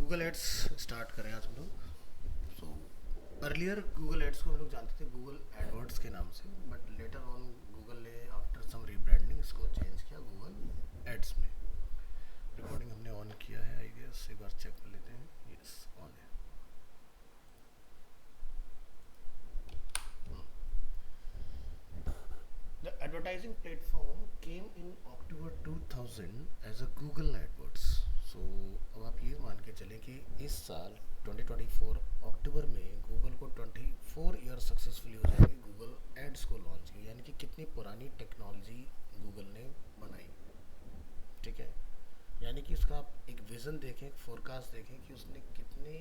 Google ads start करें आज हम लोग। सो अर्लियर गूगल एड्स को हम लोग जानते थे गूगल एडवर्ड्स के नाम से, बट लेटर ऑन गूगल ने आफ्टर सम रीब्रांडिंग इसको चेंज किया गूगल एड्स में। रिकॉर्डिंग हमने ऑन किया है, आई गेस एक बार चेक कर लेते हैं। यस, ऑन है। The advertising platform came in October 2000 as a Google AdWords. So अब आप ये मान के चलें कि इस साल 2024 अक्टूबर में गूगल को 24 ईयर सक्सेसफुली हो जाएंगे गूगल एड्स को लॉन्च किया, यानी कि कितनी पुरानी टेक्नोलॉजी गूगल ने बनाई। ठीक है, यानी कि उसका आप एक विज़न देखें, एक फोरकास्ट देखें कि उसने कितने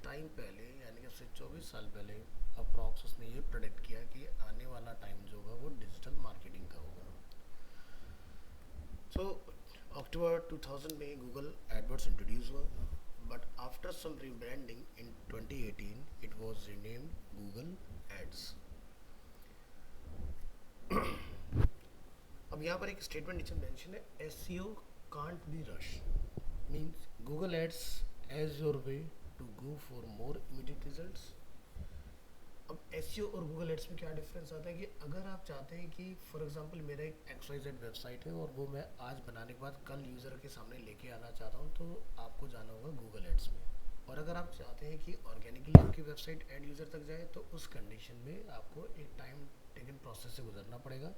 टाइम पहले, यानी कि उससे 24 साल पहले अप्रॉक्स उसने ये प्रेडिक्ट किया कि आने वाला टाइम जो होगा वो डिजिटल मार्केटिंग का होगा। सो अक्टूबर 2000 में गूगल एडवर्ड्स इंट्रोड्यूस हुआ, but after some rebranding in 2018 it was renamed Google Ads. अब यहाँ पर एक स्टेटमेंट नीचे मेंशन है, SEO can't be rush, means Google Ads as your way to go for more immediate results. अब SEO और Google Ads में क्या डिफरेंस आता है कि अगर आप चाहते हैं कि फॉर एग्जांपल मेरा एक XYZ वेबसाइट है और वो मैं आज बनाने के बाद कल यूज़र के सामने लेके आना चाहता हूँ, तो आपको जाना होगा गूगल एड्स में। और अगर आप चाहते हैं कि ऑर्गेनिकली आपकी वेबसाइट एड यूज़र तक जाए, तो उस कंडीशन में आपको एक टाइम टेकन प्रोसेस से गुजरना पड़ेगा,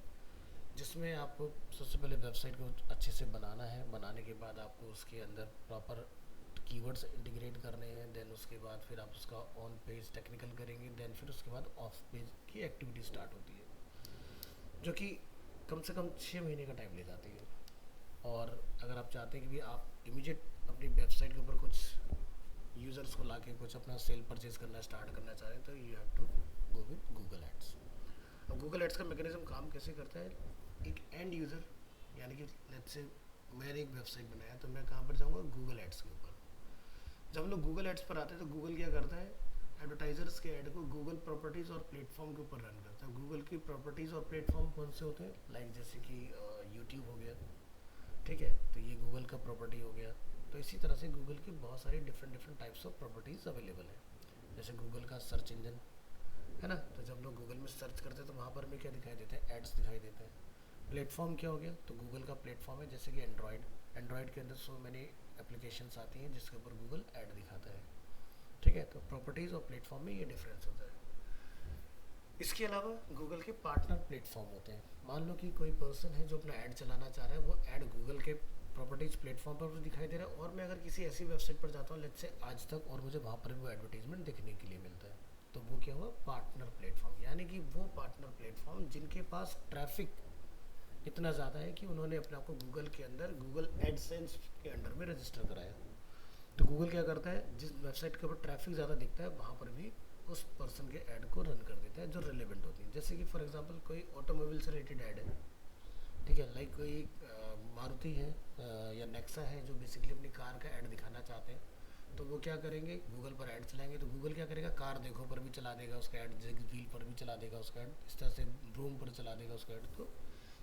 जिसमें आपको सबसे पहले वेबसाइट को अच्छे से बनाना है। बनाने के बाद आपको उसके अंदर प्रॉपर कीवर्ड्स इंटीग्रेट करने हैं, देन उसके बाद फिर आप उसका ऑन पेज टेक्निकल करेंगे, देन फिर उसके बाद ऑफ पेज की एक्टिविटी स्टार्ट होती है, जो कि कम से कम 6 महीने का टाइम ले जाती है। और अगर आप चाहते हैं कि भी आप इमीडिएट अपनी वेबसाइट के ऊपर कुछ यूज़र्स को ला के कुछ अपना सेल परचेज करना स्टार्ट करना चाह रहे हैं, तो you have to go with Google Ads. अब गूगल एड्स का मैकेनिज्म काम कैसे करता है, एक एंड यूज़र, यानी कि लेट्स से मैंने एक वेबसाइट बनाया, तो मैं कहाँ पर जाऊँगा, गूगल एड्स के ऊपर। जब हम लोग गूगल एड्स पर आते हैं तो गूगल क्या करता है, एडवर्टाइजर्स के ऐड को गूगल प्रॉपर्टीज़ और प्लेटफॉर्म के ऊपर रन करता है। गूगल की प्रॉपर्टीज़ और प्लेटफॉर्म कौन से होते हैं, लाइक जैसे कि यूट्यूब हो गया, ठीक है, तो ये गूगल का प्रॉपर्टी हो गया। तो इसी तरह से गूगल की बहुत सारी different different types of properties available है। जैसे गूगल का सर्च इंजन है ना, तो जब लोग गूगल में सर्च करते हैं तो वहाँ पर हमें क्या दिखाई देते हैं, एड्स दिखाई देते हैं। प्लेटफॉर्म क्या हो गया, तो गूगल का प्लेटफॉर्म है, जैसे कि एंड्रॉयड के अंदर सो मैनी एप्लीकेशंस आती हैं जिसके ऊपर गूगल ऐड दिखाता है। ठीक है, तो प्रॉपर्टीज़ और प्लेटफॉर्म में ये डिफरेंस होता है। इसके अलावा गूगल के पार्टनर प्लेटफॉर्म होते हैं। मान लो कि कोई पर्सन है जो अपना ऐड चलाना चाह रहा है, वो ऐड गूगल के प्रॉपर्टीज़ प्लेटफॉर्म पर दिखाई दे रहा है, और मैं अगर किसी ऐसी वेबसाइट पर जाता हूँ लेट्स से आज तक, और मुझे वहाँ पर भी वो एडवर्टीजमेंट देखने के लिए मिलता है, तो वो क्या हुआ, पार्टनर प्लेटफॉर्म। यानी कि वो पार्टनर प्लेटफॉर्म जिनके पास ट्रैफिक इतना ज़्यादा है कि उन्होंने अपने आप को गूगल के अंदर गूगल एडसेंस के अंडर में रजिस्टर कराया। तो गूगल क्या करता है, जिस वेबसाइट के ऊपर ट्रैफिक ज़्यादा दिखता है वहाँ पर भी उस पर्सन के ऐड को रन कर देता है जो रिलेवेंट होती है। जैसे कि फॉर एग्जांपल कोई ऑटोमोबाइल से रिलेटेड ऐड है, ठीक है, लाइक कोई मारुति है या नेक्सा है जो बेसिकली अपनी कार का ऐड दिखाना चाहते हैं, तो वो क्या करेंगे, गूगल पर ऐड चलाएंगे। तो गूगल क्या करेगा, कार देखो पर भी चला देगा उसका ऐड, व्हील पर भी चला देगा उसका ऐड, इस तरह से रूम पर चला देगा उसका ऐड। तो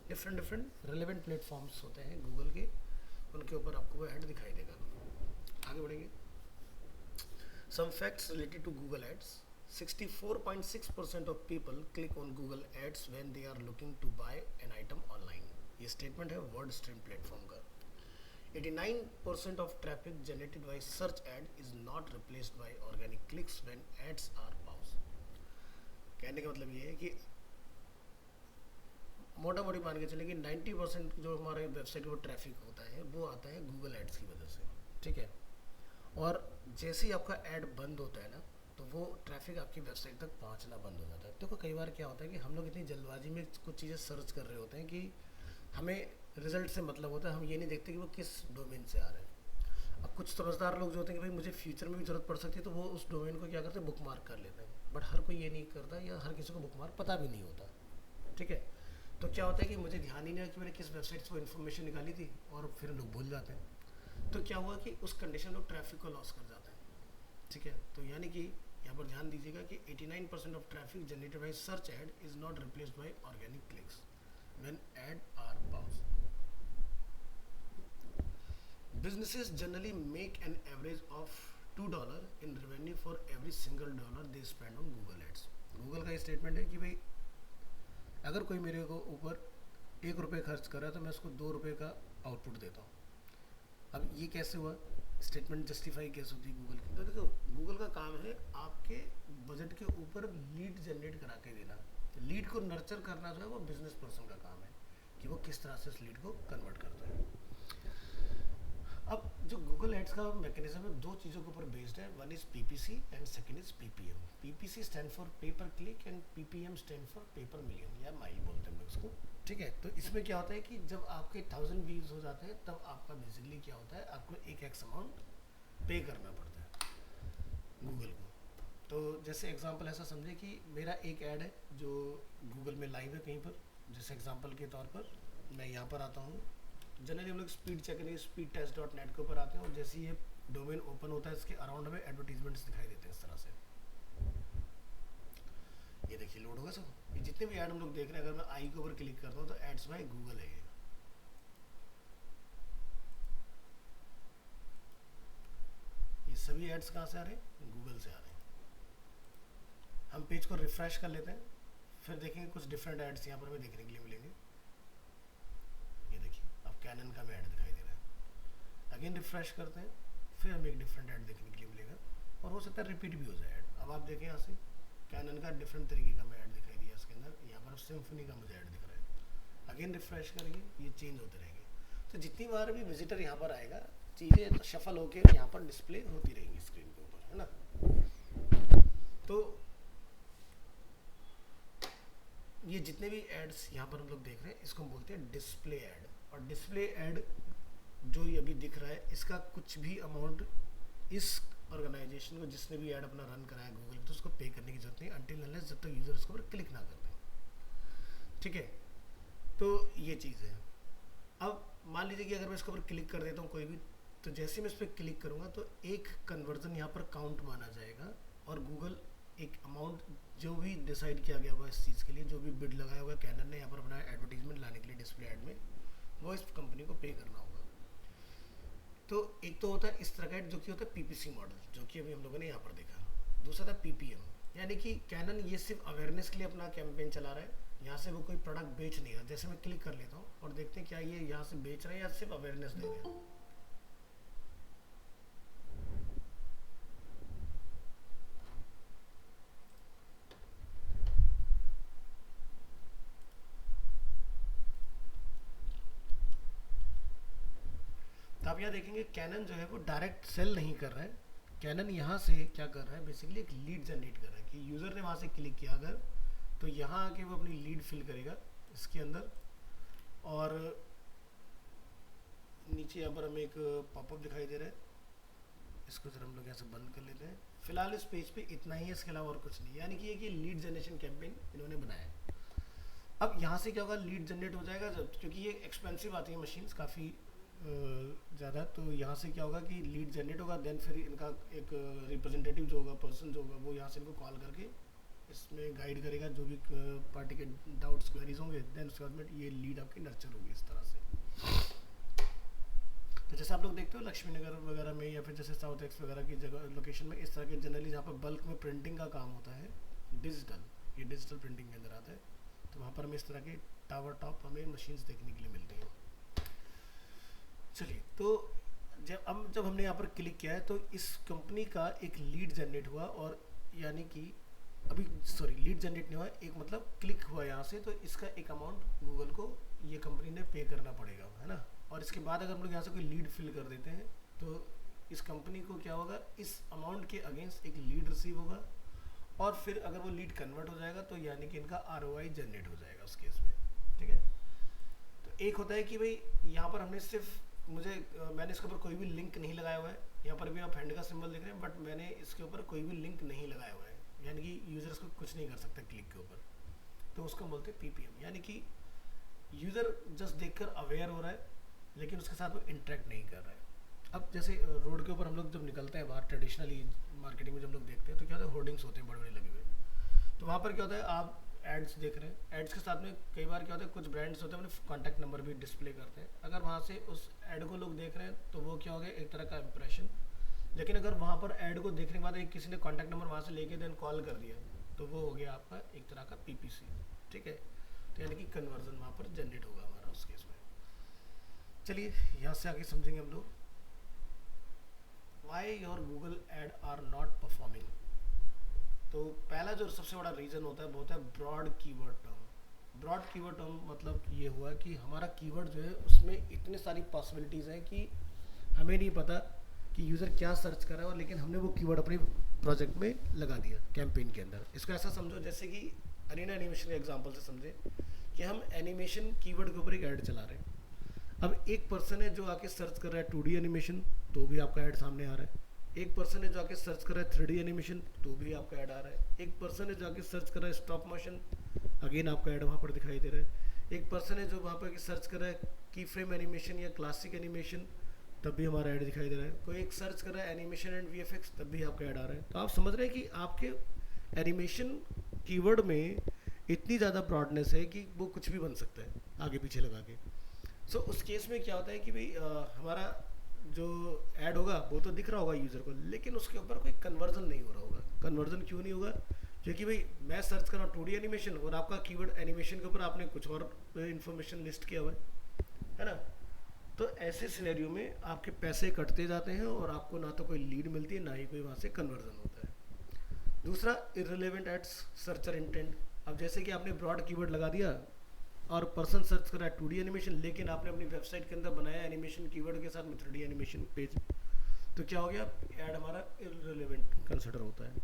डिफरेंट डिफरेंट रिलेवेंट प्लेटफॉर्म्स होते हैं गूगल के, उनके ऊपर आपको वो ऐड दिखाई देगा। आगे बढ़ेंगे। Some facts related to Google Ads. 64.6% of people click on Google Ads when they are looking to buy an item online. ये स्टेटमेंट है वर्ड स्ट्रीम प्लेटफॉर्म का। 89% of traffic generated by search ad is not replaced by organic clicks when ads are paused. कहने का मतलब ये है कि मोटा मोटी मान के चले कि 90% जो हमारे वेबसाइट पर ट्रैफिक होता है वो आता है गूगल एड्स की वजह से। ठीक है, और जैसे ही आपका ऐड बंद होता है ना, तो वो ट्रैफिक आपकी वेबसाइट तक पहुंचना बंद हो जाता है। देखो कई बार क्या होता है कि हम लोग इतनी जल्दबाजी में कुछ चीज़ें सर्च कर रहे होते हैं कि हमें रिजल्ट से मतलब होता है, हम ये नहीं देखते कि वो किस डोमेन से आ रहे हैं। अब कुछ समझदार लोग जो होते हैं कि भाई मुझे फ्यूचर में भी ज़रूरत पड़ सकती है, तो वो उस डोमेन को क्या करते हैं, बुक मार्क कर लेते हैं। बट हर कोई ये नहीं करता, या हर किसी को बुक मार्क पता भी नहीं होता। ठीक है, तो क्या होता है कि मुझे ध्यान ही नहीं है कि मैंने किस वेबसाइट से वो इन्फॉर्मेशन निकाली थी, और फिर लोग भूल जाते हैं। तो क्या हुआ कि उस कंडीशन में ट्रैफिक को लॉस कर जाता है। ठीक है, तो यानी कि यहाँ पर ध्यान दीजिएगा कि 89% of traffic generated by search ad is not replaced by organic clicks when ad are pause. businesses generally make an average of $2 in revenue for every single dollar they spend on Google Ads. Google का statement है कि भाई अगर कोई मेरे को ऊपर ₹1 खर्च कर रहा है तो मैं उसको ₹2 का आउटपुट देता हूँ. अब ये कैसे हुआ, स्टेटमेंट जस्टिफाई कैसे होती है गूगल की? तो देखो गूगल का काम है आपके बजट के ऊपर लीड जनरेट करा के देना. लीड को नर्चर करना जो है वो बिजनेस पर्सन का काम है कि वो किस तरह से उस लीड को कन्वर्ट करता है. अब जो गूगल एड्स का मैकेनिज्म है दो चीज़ों के ऊपर बेस्ड है. One is PPC and second is ppm. PPC stand for paper click and ppm stand for paper million या माइल बोलते हैं उसको. ठीक है, तो इसमें क्या होता है कि जब आपके 1000 व्यूज हो जाते हैं तब आपका बेसिकली क्या होता है, आपको एक एक्स अमाउंट पे करना पड़ता है गूगल को. तो जैसे एग्जांपल ऐसा समझे कि मेरा एक ऐड है जो गूगल में लाइव है कहीं पर. जैसे एग्जांपल के तौर पर मैं यहाँ पर आता हूँ. जनरली हम लोग स्पीड चेक करेंगे speedtest.net के ऊपर आते हैं और जैसे ये डोमेन ओपन होता है इसके अराउंड में एडवर्टीजमेंट्स दिखाई देते हैं इस तरह से. ये देखिए लोड होगा सब. ये जितने भी ऐड हम लोग देख रहे हैं अगर मैं आई के ऊपर क्लिक करता हूँ तो एड्स बाय गूगल है. ये सभी एड्स कहाँ से आ रहे हैं, गूगल से आ रहे हैं. हम पेज को रिफ्रेश कर लेते हैं, फिर देखेंगे कुछ डिफरेंट एड्स यहाँ पर हमें देखने के लिए मिलेंगे. ये देखिए अब कैनन का में ऐड दिखाई दे रहा है. अगेन रिफ्रेश करते हैं, फिर हमें एक डिफरेंट ऐड देखने के लिए मिलेगा और हो सकता है रिपीट भी हो जाए ऐड. अब आप देखें यहाँ से कैनन का डिफरेंट तरीके का मैं ऐड दिखाई दिया इसके अंदर. यहाँ पर सिम्फनी का मुझे ऐड दिख रहा है. अगेन रिफ्रेश करेंगे, ये चेंज होते रहेंगे. तो जितनी बार भी विजिटर यहाँ पर आएगा चीज़ें तो शफल होकर यहाँ पर डिस्प्ले होती रहेंगी स्क्रीन के ऊपर, है ना. तो ये जितने भी एड्स यहाँ पर हम लोग देख रहे हैं इसको हम बोलते हैं डिस्प्ले ऐड. और डिस्प्ले ऐड जो ये अभी दिख रहा है इसका कुछ भी अमाउंट इस ऑर्गेनाइजेशन को जिसने भी ऐड अपना रन कराया गूगल तो उसको पे करने की जरूरत नहीं अनटिल अनलेस जब तक यूजर उसके ऊपर क्लिक ना करते हैं. ठीक है, तो ये चीज़ है. अब मान लीजिए कि अगर मैं इसके ऊपर क्लिक कर देता हूँ कोई भी, तो जैसे मैं इस पर क्लिक करूँगा तो एक कन्वर्जन यहाँ पर काउंट माना जाएगा और गूगल एक अमाउंट जो भी डिसाइड किया गया होगा इस चीज़ के लिए, जो भी बिड लगाया होगा कैनन ने यहाँ पर अपना एडवर्टीजमेंट लाने के लिए डिस्प्ले ऐड में, वो इस कंपनी को पे करना होगा. तो एक तो होता है इस तरह का जो कि होता है पीपीसी मॉडल जो कि अभी हम लोगों ने यहाँ पर देखा. दूसरा था पीपीएम, यानी कि कैनन ये सिर्फ अवेयरनेस के लिए अपना कैंपेन चला रहा है. यहाँ से वो कोई प्रोडक्ट बेच नहीं रहा. जैसे मैं क्लिक कर लेता हूँ और देखते हैं क्या ये यहाँ से बेच रहे हैं या सिर्फ अवेयरनेस दे रहे हैं. तो आप यहाँ देखेंगे कैनन जो है वो डायरेक्ट सेल नहीं कर रहा है. कैनन यहाँ से क्या कर रहा है, बेसिकली एक लीड जनरेट कर रहा है कि यूज़र ने वहाँ से क्लिक किया अगर तो यहाँ आके वो अपनी लीड फिल करेगा इसके अंदर. और नीचे यहाँ पर हमें एक पॉपअप दिखाई दे रहा है, इसको जरा हम लोग यहाँ से बंद कर लेते हैं. फिलहाल इस पेज पे इतना ही है, इसके अलावा और कुछ नहीं. यानी कि ये लीड जनरेशन कैंपेन इन्होंने बनाया है. अब यहाँ से क्या होगा, लीड जनरेट हो जाएगा जब, क्योंकि ये एक्सपेंसिव आती है मशीन्स काफ़ी ज़्यादा. तो यहाँ से क्या होगा कि लीड जनरेट होगा, देन फिर इनका एक रिप्रेजेंटेटिव जो होगा, पर्सन जो होगा, वो यहाँ से इनको कॉल करके इसमें गाइड करेगा जो भी पार्टी के डाउट्स क्वेरीज होंगे. देन उसके बाद में ये लीड आपकी नर्चर होगी इस तरह से. तो जैसे आप लोग देखते हो लक्ष्मी नगर वगैरह में या फिर जैसे साउथ एक्स वगैरह की जगह लोकेशन में इस तरह के जनरली जहाँ पर बल्क में प्रिंटिंग का काम होता है डिजिटल, ये डिजिटल प्रिंटिंग के अंदर आता है. तो वहाँ पर हमें इस तरह के टावर टॉप हमें मशीन्स देखने के लिए मिलती हैं. चलिए, तो जब हमने यहाँ पर क्लिक किया है तो इस कंपनी का एक लीड जनरेट हुआ. और यानी कि अभी सॉरी लीड जनरेट नहीं हुआ, एक मतलब क्लिक हुआ यहाँ से, तो इसका एक अमाउंट गूगल को ये कंपनी ने पे करना पड़ेगा, है ना. और इसके बाद अगर हम लोग यहाँ से कोई लीड फिल कर देते हैं तो इस कंपनी को क्या होगा, इस अमाउंट के अगेंस्ट एक लीड रिसीव होगा. और फिर अगर वो लीड कन्वर्ट हो जाएगा तो यानी कि इनका ROI जनरेट हो जाएगा उस केस में. ठीक है, तो एक होता है कि भाई यहाँ पर हमने सिर्फ मैंने इसके ऊपर कोई भी लिंक नहीं लगाया हुआ है. यहाँ पर भी आप हैंड का सिंबल देख रहे हैं, बट मैंने इसके ऊपर कोई भी लिंक नहीं लगाया हुआ है, यानी कि यूज़र इसको कुछ नहीं कर सकता क्लिक के ऊपर. तो उसको बोलते हैं पीपीएम, यानी कि यूज़र जस्ट देखकर अवेयर हो रहा है लेकिन उसके साथ वो इंटरेक्ट नहीं कर रहा है. अब जैसे रोड के ऊपर हम लोग जब निकलते हैं बाहर, ट्रेडिशनली मार्केटिंग में जब हम लोग देखते हैं तो क्या होता है, होर्डिंग्स होते हैं बड़े बड़े लगे हुए. तो वहाँ पर क्या होता है, आप एड्स देख रहे हैं, एड्स के साथ में कई बार क्या होता है, कुछ ब्रांड्स होते हैं अपने कॉन्टैक्ट नंबर भी डिस्प्ले करते हैं। अगर वहाँ से उस ऐड को लोग देख रहे हैं तो वो क्या हो गया, एक तरह का इंप्रेशन। लेकिन अगर वहाँ पर ऐड को देखने के बाद एक किसी ने कॉन्टैक्ट नंबर वहाँ से लेके देन कॉल कर दिया तो वो हो गया आपका एक तरह का पीपीसी। ठीक है, तो यानी कि कन्वर्जन वहाँ पर जनरेट होगा हमारा उस केस में। चलिए यहाँ से आगे समझेंगे हम लोग why your Google ad are not performing. तो पहला जो सबसे बड़ा रीज़न होता है वो होता है broad keyword term. Broad keyword term मतलब ये हुआ कि हमारा कीवर्ड जो है उसमें इतनी सारी पॉसिबिलिटीज़ हैं कि हमें नहीं पता कि यूज़र क्या सर्च कर रहा है, और लेकिन हमने वो कीवर्ड अपने प्रोजेक्ट में लगा दिया कैंपेन के अंदर। इसको ऐसा समझो जैसे कि अरीना एनिमेशन के एग्जांपल से समझे कि हम एनिमेशन कीवर्ड के ऊपर एक ऐड चला रहे हैं। अब एक पर्सन है जो आके सर्च कर रहा है 2D एनिमेशन तो भी आपका ऐड सामने आ रहा है। एक पर्सन है जो आके सर्च कर रहा है 3D एनिमेशन तो भी आपका ऐड आ रहा है। एक पर्सन है जो आके सर्च कर रहा है स्टॉप मोशन, अगेन आपका ऐड वहाँ पर दिखाई दे रहा है। एक पर्सन है जो वहाँ पर सर्च कर रहा है की फ्रेम एनिमेशन या क्लासिक एनिमेशन, तब भी हमारा ऐड दिखाई दे रहा है। कोई एक सर्च कर रहा है एनिमेशन एंड VFX, तब भी आपका ऐड आ रहा है। तो आप समझ रहे हैं कि आपके एनिमेशन कीवर्ड में इतनी ज़्यादा ब्रॉडनेस है कि वो कुछ भी बन सकता है आगे पीछे लगा के। सो उस केस में क्या होता है कि भाई हमारा जो ऐड होगा वो तो दिख रहा होगा यूज़र को, लेकिन उसके ऊपर कोई कन्वर्जन नहीं हो रहा होगा। कन्वर्जन क्यों नहीं होगा? क्योंकि भाई मैं सर्च कर रहा हूँ 2D एनिमेशन और आपका कीवर्ड एनिमेशन के ऊपर आपने कुछ और इन्फॉर्मेशन लिस्ट किया हुआ है ना। तो ऐसे सिनेरियो में आपके पैसे कटते जाते हैं और आपको ना तो कोई लीड मिलती है ना ही कोई वहाँ से कन्वर्जन होता है। दूसरा, इररिलेवेंट एड्स सर्चर इंटेंट। अब जैसे कि आपने ब्रॉड कीवर्ड लगा दिया और पर्सन सर्च कर रहा है 2D एनिमेशन, लेकिन आपने अपनी वेबसाइट के अंदर बनाया एनिमेशन कीवर्ड के साथ में 3D एनिमेशन पेज, तो क्या हो गया, ऐड हमारा इररिलेवेंट कंसिडर होता है।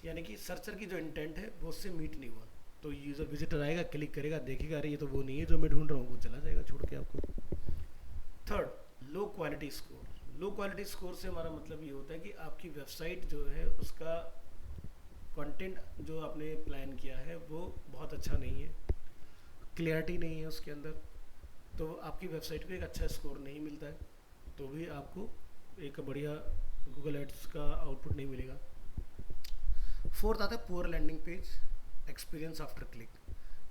यानी कि सर्चर की जो इंटेंट है वो उससे मीट नहीं हुआ। तो यूज़र विजिटर आएगा, क्लिक करेगा, देखेगा अरे ये तो वो नहीं है जो मैं ढूंढ रहा हूँ, वो चला जाएगा छोड़ के आपको। Third, low quality score. Low quality score से हमारा मतलब ये होता है कि आपकी वेबसाइट जो है उसका कंटेंट जो आपने प्लान किया है वो बहुत अच्छा नहीं है, क्लियरिटी नहीं है उसके अंदर, तो आपकी वेबसाइट को एक अच्छा स्कोर नहीं मिलता है, तो भी आपको एक बढ़िया गूगल एड्स का आउटपुट नहीं मिलेगा। फोर्थ आता है poor landing page experience after click.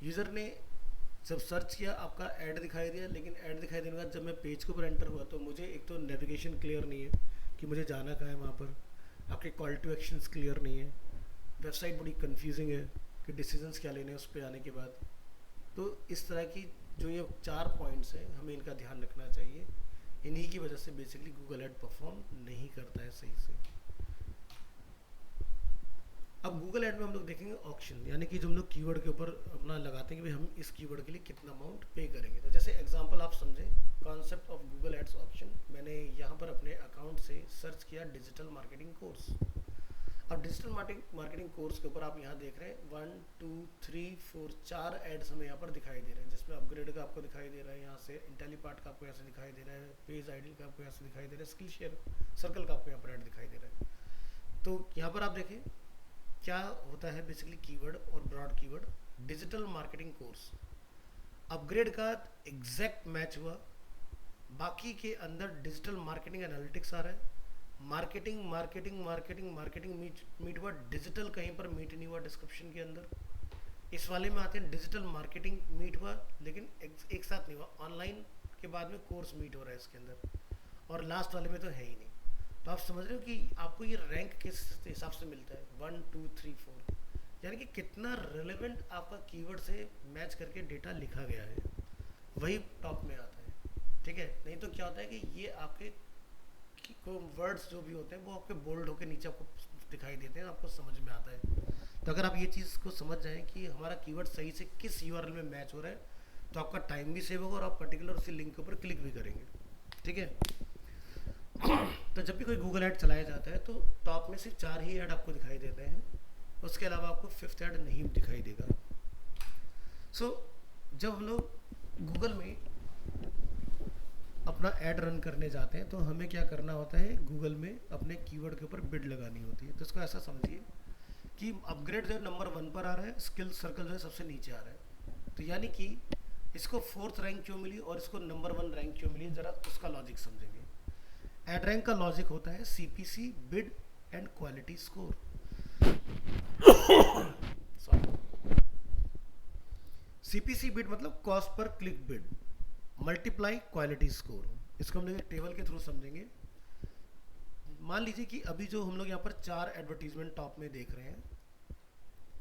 User ने जब सर्च किया आपका ऐड दिखाई दिया, लेकिन ऐड दिखाई देने के बाद जब मैं पेज के ऊपर एंटर हुआ तो मुझे एक तो नेविगेशन क्लियर नहीं है कि मुझे जाना कहाँ है, वहाँ पर आपके कॉल टू एक्शंस क्लियर नहीं है, वेबसाइट बड़ी कंफ्यूजिंग है कि डिसीजंस क्या लेने हैं उस पर आने के बाद। तो इस तरह की जो ये 4 पॉइंट्स हैं हमें इनका ध्यान रखना चाहिए। इन्हीं की वजह से बेसिकली गूगल ऐड परफॉर्म नहीं करता है सही से। अब गूगल ऐड में हम लोग देखेंगे ऑक्शन, यानी कि जो हम लोग कीवर्ड के ऊपर अपना लगाते हैं कि भाई हम इस कीवर्ड के लिए कितना अमाउंट पे करेंगे। तो जैसे एग्जांपल आप समझें concept of Google Ads auction, मैंने यहाँ पर अपने अकाउंट से सर्च किया डिजिटल मार्केटिंग कोर्स। अब डिजिटल मार्केटिंग कोर्स के ऊपर आप यहाँ देख रहे हैं 1 2 3 4 4 एड्स हमें यहाँ पर दिखाई दे रहे हैं, जिसमें अपग्रेड का आपको दिखाई दे रहा है, यहाँ से इंटेलीपार्ट का आपको यहाँ से दिखाई दे रहा है, पेज आइडियल का आपको यहाँ से दिखाई दे रहा है, स्किल शेयर सर्कल का आपको यहाँ पर ऐड दिखाई दे रहा है। तो यहाँ पर आप देखें क्या होता है बेसिकली कीवर्ड और broad keyword. Digital marketing course upGrad का एग्जैक्ट मैच हुआ, बाकी के अंदर डिजिटल मार्केटिंग एनालिटिक्स आ रहा है, marketing marketing marketing marketing meet हुआ, डिजिटल कहीं पर मीट नहीं हुआ डिस्क्रिप्शन के अंदर। इस वाले में आते हैं डिजिटल मार्केटिंग मीट हुआ लेकिन एक साथ नहीं हुआ, ऑनलाइन के बाद में कोर्स मीट हो रहा है इसके अंदर, और लास्ट वाले में तो है ही नहीं। तो आप समझ रहे हो कि आपको ये रैंक किस हिसाब से मिलता है 1 2 3 4, यानी कि कितना रिलेवेंट आपका कीवर्ड से मैच करके डेटा लिखा गया है वही टॉप में आता है। ठीक है, नहीं तो क्या होता है कि ये आपके वर्ड्स जो भी होते हैं वो आपके बोल्ड होकर नीचे आपको दिखाई देते हैं, आपको समझ में आता है। तो अगर आप ये चीज़ को समझ जाएं कि हमारा कीवर्ड सही से किस URL में मैच हो रहा है तो आपका टाइम भी सेव होगा और आप पर्टिकुलर उसी लिंक के ऊपर क्लिक भी करेंगे। ठीक है, तो जब भी कोई गूगल ऐड चलाया जाता है तो टॉप में सिर्फ 4 ही ऐड आपको दिखाई देते हैं, उसके अलावा आपको 5th ऐड नहीं दिखाई देगा। सो जब हम लोग गूगल में अपना ऐड रन करने जाते हैं तो हमें क्या करना होता है, गूगल में अपने कीवर्ड के ऊपर बिड लगानी होती है। तो इसको ऐसा समझिए कि अपग्रेड जो है नंबर 1 पर आ रहा है, स्किल सर्कल जो है सबसे नीचे आ रहा है, तो यानी कि इसको 4th रैंक क्यों मिली और इसको नंबर 1 रैंक क्यों मिली, ज़रा उसका लॉजिक समझेंगे। ऐड रैंक का लॉजिक होता है CPC, bid and quality score. Sorry, CPC bid मतलब cost per click bid multiply quality score. इसको हम लोग एक टेबल के थ्रू समझेंगे। मान लीजिए कि अभी जो हम लोग यहाँ पर 4 एडवर्टीजमेंट टॉप में देख रहे हैं,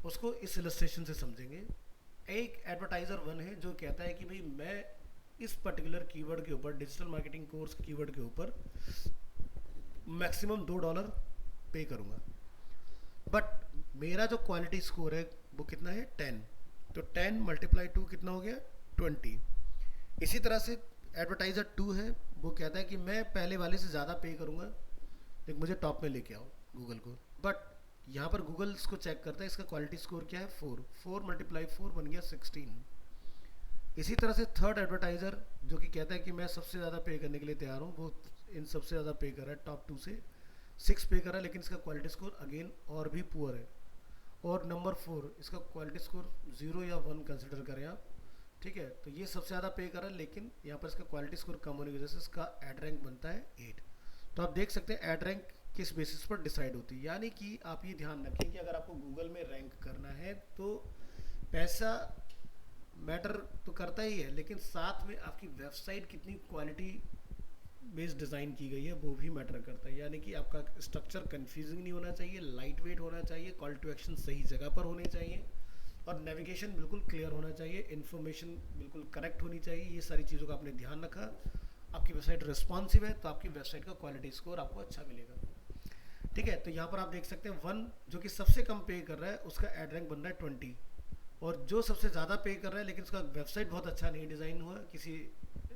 उसको इस इलस्ट्रेशन से समझेंगे। एक एडवर्टाइजर वन है जो कहता है कि भाई मैं इस पर्टिकुलर कीवर्ड के ऊपर, डिजिटल मार्केटिंग कोर्स कीवर्ड के ऊपर मैक्सिमम $2 पे करूंगा, बट मेरा जो क्वालिटी स्कोर है वो कितना है 10, तो 10 मल्टीप्लाई 2 कितना हो गया 20। इसी तरह से एडवर्टाइजर 2 है, वो कहता है कि मैं पहले वाले से ज़्यादा पे करूंगा, लेकिन मुझे टॉप में लेके आओ गूगल को, बट यहाँ पर गूगल इसको चेक करता है, इसका क्वालिटी स्कोर क्या है 4, 4 मल्टीप्लाई 4 बन गया 16। इसी तरह से थर्ड एडवर्टाइजर जो कि कहता है कि मैं सबसे ज़्यादा पे करने के लिए तैयार हूँ, वो इन सबसे ज़्यादा पे कर रहा है, टॉप 2 से 6 पे कर रहा है, लेकिन इसका क्वालिटी स्कोर अगेन और भी पुअर है। और नंबर 4, इसका क्वालिटी स्कोर 0 या 1 कंसिडर करें आप, ठीक है। तो ये सबसे ज़्यादा पे कर रहा है, लेकिन यहाँ पर इसका क्वालिटी स्कोर कम होने की वजह से इसका एड रैंक बनता है 8। तो आप देख सकते हैं एड रैंक किस बेसिस पर डिसाइड होती है। यानी कि आप ये ध्यान रखें कि अगर आपको गूगल में रैंक करना है तो पैसा मैटर तो करता ही है, लेकिन साथ में आपकी वेबसाइट कितनी क्वालिटी बेस्ड डिज़ाइन की गई है वो भी मैटर करता है। यानी कि आपका स्ट्रक्चर कंफ्यूजिंग नहीं होना चाहिए, लाइट वेट होना चाहिए, कॉल टू एक्शन सही जगह पर होने चाहिए, और नेविगेशन बिल्कुल क्लियर होना चाहिए, इन्फॉर्मेशन बिल्कुल करेक्ट होनी चाहिए। ये सारी चीज़ों का आपने ध्यान रखा, आपकी वेबसाइट रिस्पॉन्सिव है तो आपकी वेबसाइट का क्वालिटी स्कोर आपको अच्छा मिलेगा, ठीक है। तो यहाँ पर आप देख सकते हैं 1 जो कि सबसे कम पे कर रहा है उसका एड रैंक बन रहा है 20, और जो सबसे ज़्यादा पे कर रहा है लेकिन उसका वेबसाइट बहुत अच्छा नहीं डिज़ाइन हुआ, किसी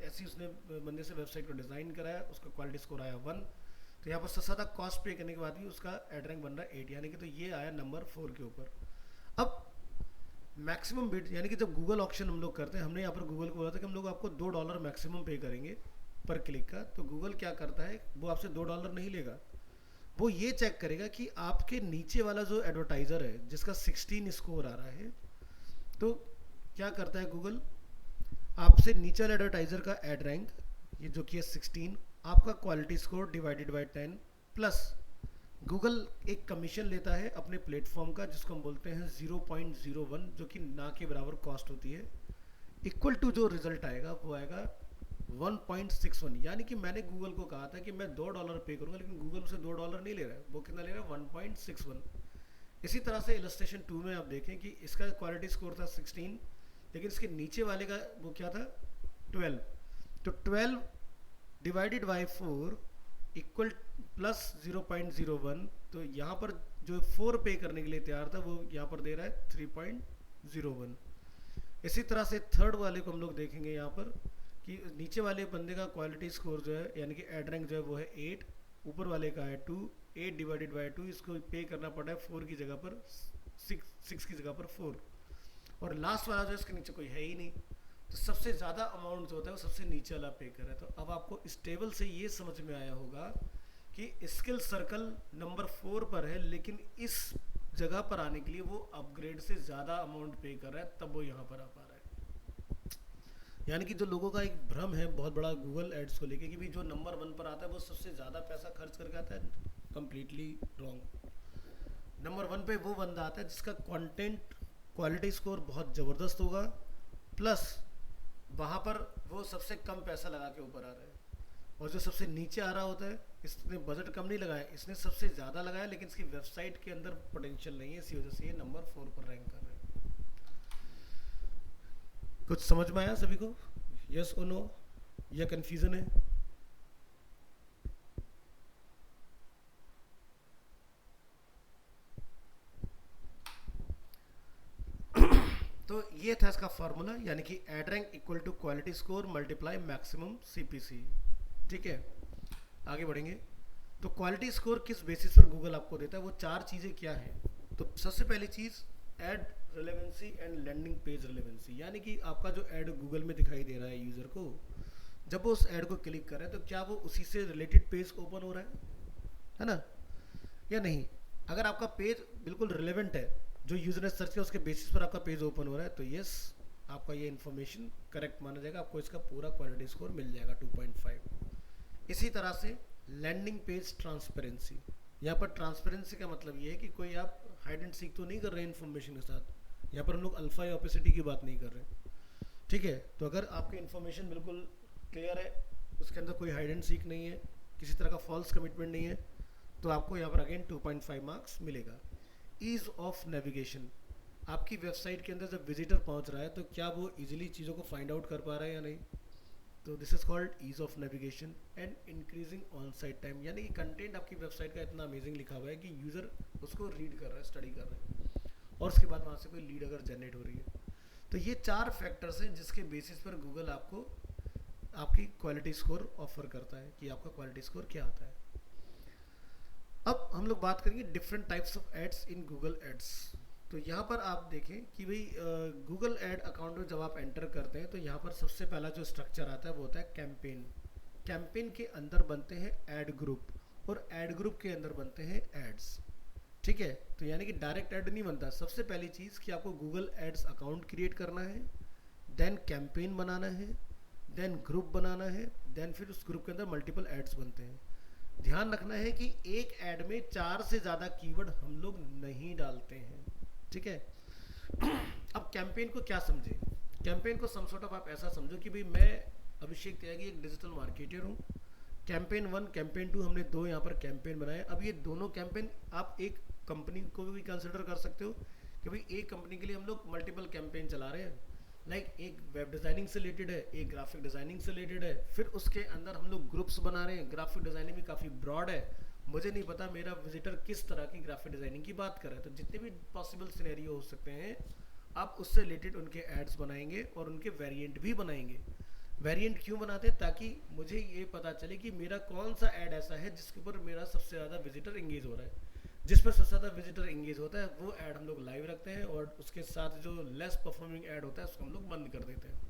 ऐसी उसने बंदे से वेबसाइट को डिज़ाइन कराया, उसका क्वालिटी स्कोर आया 1, तो यहाँ पर सबसे ज़्यादा कॉस्ट पे करने के बाद भी उसका एड रैंक बन रहा है 8, यानी कि तो ये आया नंबर 4 के ऊपर। अब मैक्सिमम बिड, यानी कि जब गूगल ऑक्शन हम लोग करते हैं, हमने यहाँ पर गूगल को बोला था कि हम लोग आपको $2 मैक्सिमम पे करेंगे पर क्लिक का, तो गूगल क्या करता है, वो आपसे $2 नहीं लेगा, वो ये चेक करेगा कि आपके नीचे वाला जो एडवर्टाइज़र है जिसका 16 स्कोर आ रहा है, तो क्या करता है गूगल, आपसे नीचे वाले एडवर्टाइज़र का एड रैंक ये जो कि है 16, आपका quality score divided by 10, plus Google एक कमीशन लेता है अपने प्लेटफॉर्म का जिसको हम बोलते हैं 0.01, जो कि ना के बराबर कॉस्ट होती है, इक्वल टू जो रिजल्ट आएगा वो आएगा 1.61। यानी कि मैंने गूगल को कहा था कि मैं $2 पे करूंगा, लेकिन गूगल से $2 नहीं ले रहा है, वो कितना ले रहा है 1.61। इसी तरह से इलस्ट्रेशन 2 में आप देखें कि इसका क्वालिटी स्कोर था 16, लेकिन इसके नीचे वाले का वो क्या था 12, तो 12 डिवाइडेड बाई 4 इक्वल प्लस 0.01, तो यहाँ पर जो 4 पे करने के लिए तैयार था वो यहाँ पर दे रहा है 3.01। इसी तरह से थर्ड वाले को हम लोग देखेंगे यहाँ पर कि नीचे वाले बंदे का क्वालिटी स्कोर जो है यानी कि एड रैंक जो है वो है 8, ऊपर वाले का है 2, 8 डिवाइडेड बाई 2, इसको पे करना पड़ा है 4 की जगह पर 6 की जगह पर 4, और लास्ट वाला जो है इसके नीचे कोई है ही नहीं, तो सबसे ज़्यादा अमाउंट जो होता है वो सबसे नीचे वाला पे कर रहा है। तो अब आपको इस टेबल से ये समझ में आया होगा कि स्किल सर्कल नंबर 4 पर है, लेकिन इस जगह पर आने के लिए वो अपग्रेड से ज़्यादा अमाउंट पे कर रहा है, तब वो यहाँ पर आ पा रहा है। यानी कि जो लोगों का एक भ्रम है बहुत बड़ा गूगल एड्स को लेके कि भी जो नंबर 1 पर आता है वो सबसे ज़्यादा पैसा खर्च करके आता है, कम्प्लीटली रॉन्ग। नंबर 1 पे वो बंदा आता है जिसका कंटेंट क्वालिटी स्कोर बहुत ज़बरदस्त होगा, प्लस वहाँ पर वो सबसे कम पैसा लगा के ऊपर आ रहा है, और जो सबसे नीचे आ रहा होता है इसने बजट कम नहीं लगाया, इसने सबसे ज़्यादा लगाया, लेकिन इसकी वेबसाइट के अंदर पोटेंशियल नहीं है, इसी वजह से ये नंबर 4 पर रैंक कर रहा है। कुछ समझ में आया सभी को, यस और नो, या कन्फ्यूज़न है? तो ये था इसका फार्मूला, यानी कि ad rank equal to quality score multiply maximum CPC, ठीक है। आगे बढ़ेंगे। तो क्वालिटी स्कोर किस बेसिस पर गूगल आपको देता है, वो 4 चीज़ें क्या हैं। तो सबसे पहली चीज़ ad relevancy and landing page relevancy, यानी कि आपका जो ऐड गूगल में दिखाई दे रहा है यूज़र को, जब वो उस ऐड को क्लिक कर रहा है तो क्या वो उसी से रिलेटेड पेज ओपन हो रहा है ना, या नहीं। अगर आपका पेज बिल्कुल रिलेवेंट है, जो यूज़र ने सर्च किया उसके बेसिस पर आपका पेज ओपन हो रहा है, तो यस आपका ये इन्फॉर्मेशन करेक्ट माना जाएगा, आपको इसका पूरा क्वालिटी स्कोर मिल जाएगा 2.5। इसी तरह से लैंडिंग पेज ट्रांसपेरेंसी, यहाँ पर ट्रांसपेरेंसी का मतलब ये है कि कोई आप हाइड एंड सीक तो नहीं कर रहे हैं इन्फॉर्मेशन के साथ, यहाँ पर हम लोग अल्फा या ओपेसिटी की बात नहीं कर रहे हैं, ठीक है, तो अगर आपकी इन्फॉर्मेशन बिल्कुल क्लियर है, उसके अंदर कोई हाइड एंड सीक नहीं है, किसी तरह का फॉल्स कमिटमेंट नहीं है, तो आपको यहाँ पर अगेन 2.5 मार्क्स मिलेगा। ईज ऑफ नेविगेशन, आपकी वेबसाइट के अंदर जब विजिटर पहुँच रहा है तो क्या वो इजीली चीज़ों को फाइंड आउट कर पा रहा है या नहीं, तो this is called ease of navigation. And increasing on site time, यानी कि कंटेंट आपकी वेबसाइट का इतना अमेजिंग लिखा हुआ है कि यूज़र उसको रीड कर रहा है, स्टडी कर रहा है, और उसके बाद वहाँ से कोई लीड अगर जनरेट हो रही है। तो ये 4 फैक्टर्स हैं जिसके बेसिस पर गूगल आपको आपकी क्वालिटी स्कोर ऑफर करता है कि आपका क्वालिटी स्कोर क्या आता है। अब हम लोग बात करेंगे different types of ads in Google ads. तो यहाँ पर आप देखें कि भाई गूगल एड अकाउंट में जब आप एंटर करते हैं तो यहाँ पर सबसे पहला जो स्ट्रक्चर आता है वो होता है कैंपेन। कैंपेन के अंदर बनते हैं एड ग्रुप, और एड ग्रुप के अंदर बनते हैं एड्स। ठीक है, तो यानी कि डायरेक्ट ऐड नहीं बनता। सबसे पहली चीज़ कि आपको गूगल एड्स अकाउंट क्रिएट करना है, देन कैंपेन बनाना है, देन ग्रुप बनाना है, देन फिर उस ग्रुप के अंदर मल्टीपल एड्स बनते हैं। ध्यान रखना है कि एक ऐड में 4 से ज़्यादा कीवर्ड हम लोग नहीं डालते हैं। ठीक है, अब कैंपेन को क्या समझे, कैंपेन को सम सॉर्ट ऑफ आप ऐसा समझो कि भाई मैं अभिषेक त्यागी एक डिजिटल मार्केटर हूँ। कैंपेन 1 कैंपेन 2 हमने 2 यहाँ पर कैंपेन बनाए। अब ये दोनों कैंपेन आप एक कंपनी को भी कंसिडर कर सकते हो कि भाई एक कंपनी के लिए हम लोग मल्टीपल कैंपेन चला रहे हैं। लाइक एक वेब डिज़ाइनिंग से रिलेटेड है, एक ग्राफिक डिज़ाइनिंग से रिलेटेड है, फिर उसके अंदर हम लोग ग्रुप्स बना रहे हैं। ग्राफिक डिज़ाइनिंग भी काफ़ी ब्रॉड है, मुझे नहीं पता मेरा विजिटर किस तरह की ग्राफिक डिज़ाइनिंग की बात कर रहा है। तो जितने भी पॉसिबल सिनेरियो हो सकते हैं आप उससे रिलेटेड उनके एड्स बनाएंगे और उनके वेरिएंट भी बनाएंगे। वेरिएंट क्यों बनाते हैं, ताकि मुझे ये पता चले कि मेरा कौन सा ऐड ऐसा है जिसके ऊपर मेरा सबसे ज़्यादा विजिटर इंगेज हो रहा है। जिस पर सबसे ज़्यादा विजिटर इंगेज होता है वो ऐड हम लोग लाइव रखते हैं, और उसके साथ जो लेस परफॉर्मिंग ऐड होता है उसको हम लोग बंद कर देते हैं।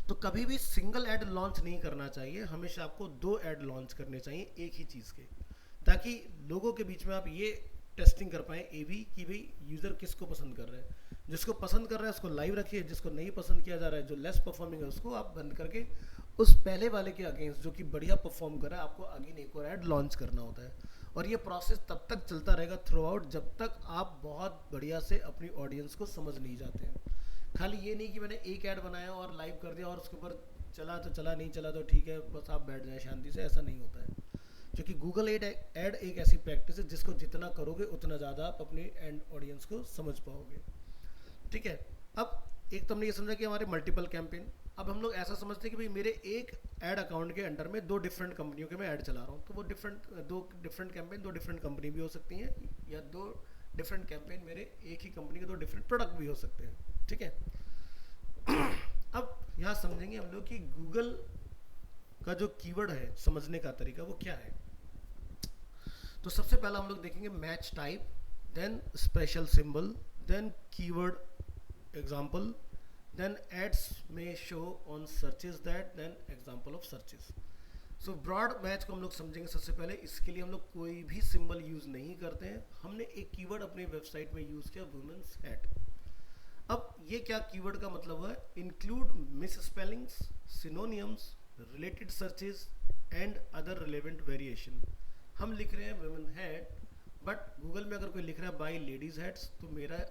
तो कभी भी सिंगल ऐड लॉन्च नहीं करना चाहिए, हमेशा आपको 2 ऐड लॉन्च करने चाहिए एक ही चीज़ के, ताकि लोगों के बीच में आप ये टेस्टिंग कर पाएँ ए बी कि भाई यूज़र किसको पसंद कर रहा है। जिसको पसंद कर रहा है उसको लाइव रखिए, जिसको नहीं पसंद किया जा रहा है, जो लेस परफॉर्मिंग है उसको आप बंद करके उस पहले वाले के अगेंस्ट जो कि बढ़िया परफॉर्म कर रहा है आपको अगेन एक और ऐड लॉन्च करना होता है। और ये प्रोसेस तब तक चलता रहेगा थ्रू आउट जब तक आप बहुत बढ़िया से अपनी ऑडियंस को समझ नहीं जाते हैं। खाली ये नहीं कि मैंने एक ऐड बनाया और लाइव कर दिया और उसके ऊपर चला तो चला, नहीं चला तो ठीक है, बस आप बैठ जाएं शांति से, ऐसा नहीं होता है। क्योंकि गूगल ऐड एक ऐसी प्रैक्टिस है जिसको जितना करोगे उतना ज़्यादा आप अपने एंड ऑडियंस को समझ पाओगे। ठीक है, अब एक तो हमने ये समझा कि हमारे मल्टीपल कैंपेन। अब हम लोग ऐसा समझते हैं कि भाई मेरे एक ऐड अकाउंट के अंडर में 2 डिफरेंट कंपनियों के मैं ऐड चला रहा हूँ, तो वो दो डिफरेंट कैंपेन 2 डिफरेंट कंपनी भी हो सकती हैं, या 2 डिफरेंट कैंपेन मेरे एक ही कंपनी के 2 डिफरेंट प्रोडक्ट भी हो सकते हैं। ठीक है, अब यहाँ समझेंगे हम लोग कि गूगल का जो कीवर्ड है समझने का तरीका वो क्या है। तो सबसे पहला हम लोग देखेंगे match type, then special symbol, then keyword example, then ads may show on searches that, then example of searches। So broad match को हम लोग समझेंगे सबसे पहले। इसके लिए हम लोग कोई भी सिंबल यूज़ नहीं करते हैं, हमने एक कीवर्ड अपनी वेबसाइट में यूज़ किया, वुमेन्स हैट। अब ये क्या कीवर्ड का मतलब है, include miss spellings, synonyms, related searches and other relevant variation. हम लिख रहे हैं वुमेन हैट, बट गूगल में अगर कोई लिख रहा है बाई लेडीज हैट्स तो मेरा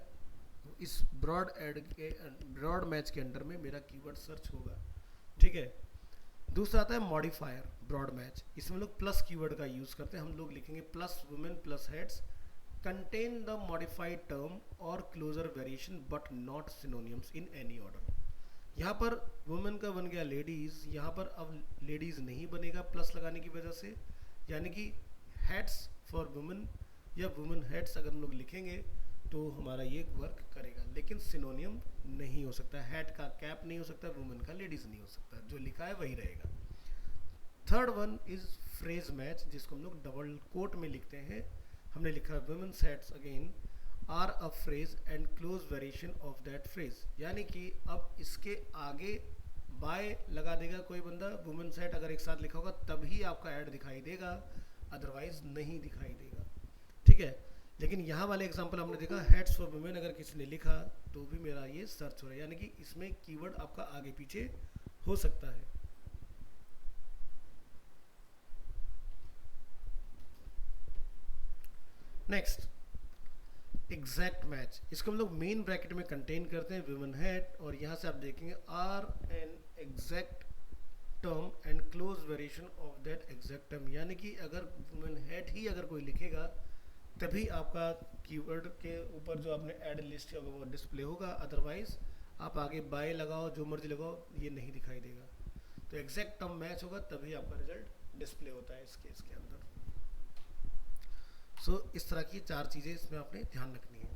इस ब्रॉड ऐड के ब्रॉड मैच के अंडर में मेरा कीवर्ड सर्च होगा। ठीक है, दूसरा आता है मॉडिफायर ब्रॉड मैच। इसमें लोग प्लस कीवर्ड का यूज़ करते हैं। हम लोग लिखेंगे plus women plus heads contain the modified term or closer variation but not synonyms in any order. यहाँ पर वुमेन का बन गया लेडीज़, यहाँ पर अब लेडीज़ नहीं बनेगा प्लस लगाने की वजह से, यानी कि हेड्स फॉर वुमेन या वुमेन हेड्स अगर हम लोग लिखेंगे तो हमारा ये वर्क करेगा, लेकिन सिनोनियम नहीं हो सकता। हैट का कैप नहीं हो सकता, वुमेन का लेडीज नहीं हो सकता, जो लिखा है वही रहेगा। Third one is phrase match, जिसको हम लोग डबल कोट में लिखते हैं। हमने लिखा है women's hats again are a phrase and close variation of that phrase, यानी कि अब इसके आगे बाय लगा देगा कोई बंदा, वुमेन्स हैट अगर एक साथ लिखा होगा तभी आपका ऐड दिखाई देगा, अदरवाइज नहीं दिखाई देगा। ठीक है, लेकिन यहाँ वाले एग्जांपल हमने देखा हेड्स फॉर वुमेन अगर किसी ने लिखा तो भी मेरा ये सर्च हो रहा है, यानी कि इसमें कीवर्ड आपका आगे पीछे हो सकता है। नेक्स्ट, एग्जैक्ट मैच, इसको हम लोग मेन ब्रैकेट में कंटेन करते हैं वुमेन हेड, और यहाँ से आप देखेंगे are an exact term and close variation of that exact term, यानी कि अगर वुमेन हेड ही अगर कोई लिखेगा तभी आपका कीवर्ड के ऊपर जो आपने ऐड लिस्ट किया होगा वो डिस्प्ले होगा, अदरवाइज आप आगे बाय लगाओ जो मर्जी लगाओ ये नहीं दिखाई देगा। तो एग्जैक्ट टर्म मैच होगा तभी आपका रिजल्ट डिस्प्ले होता है इस केस के अंदर। इस तरह की चार चीज़ें इसमें आपने ध्यान रखनी है।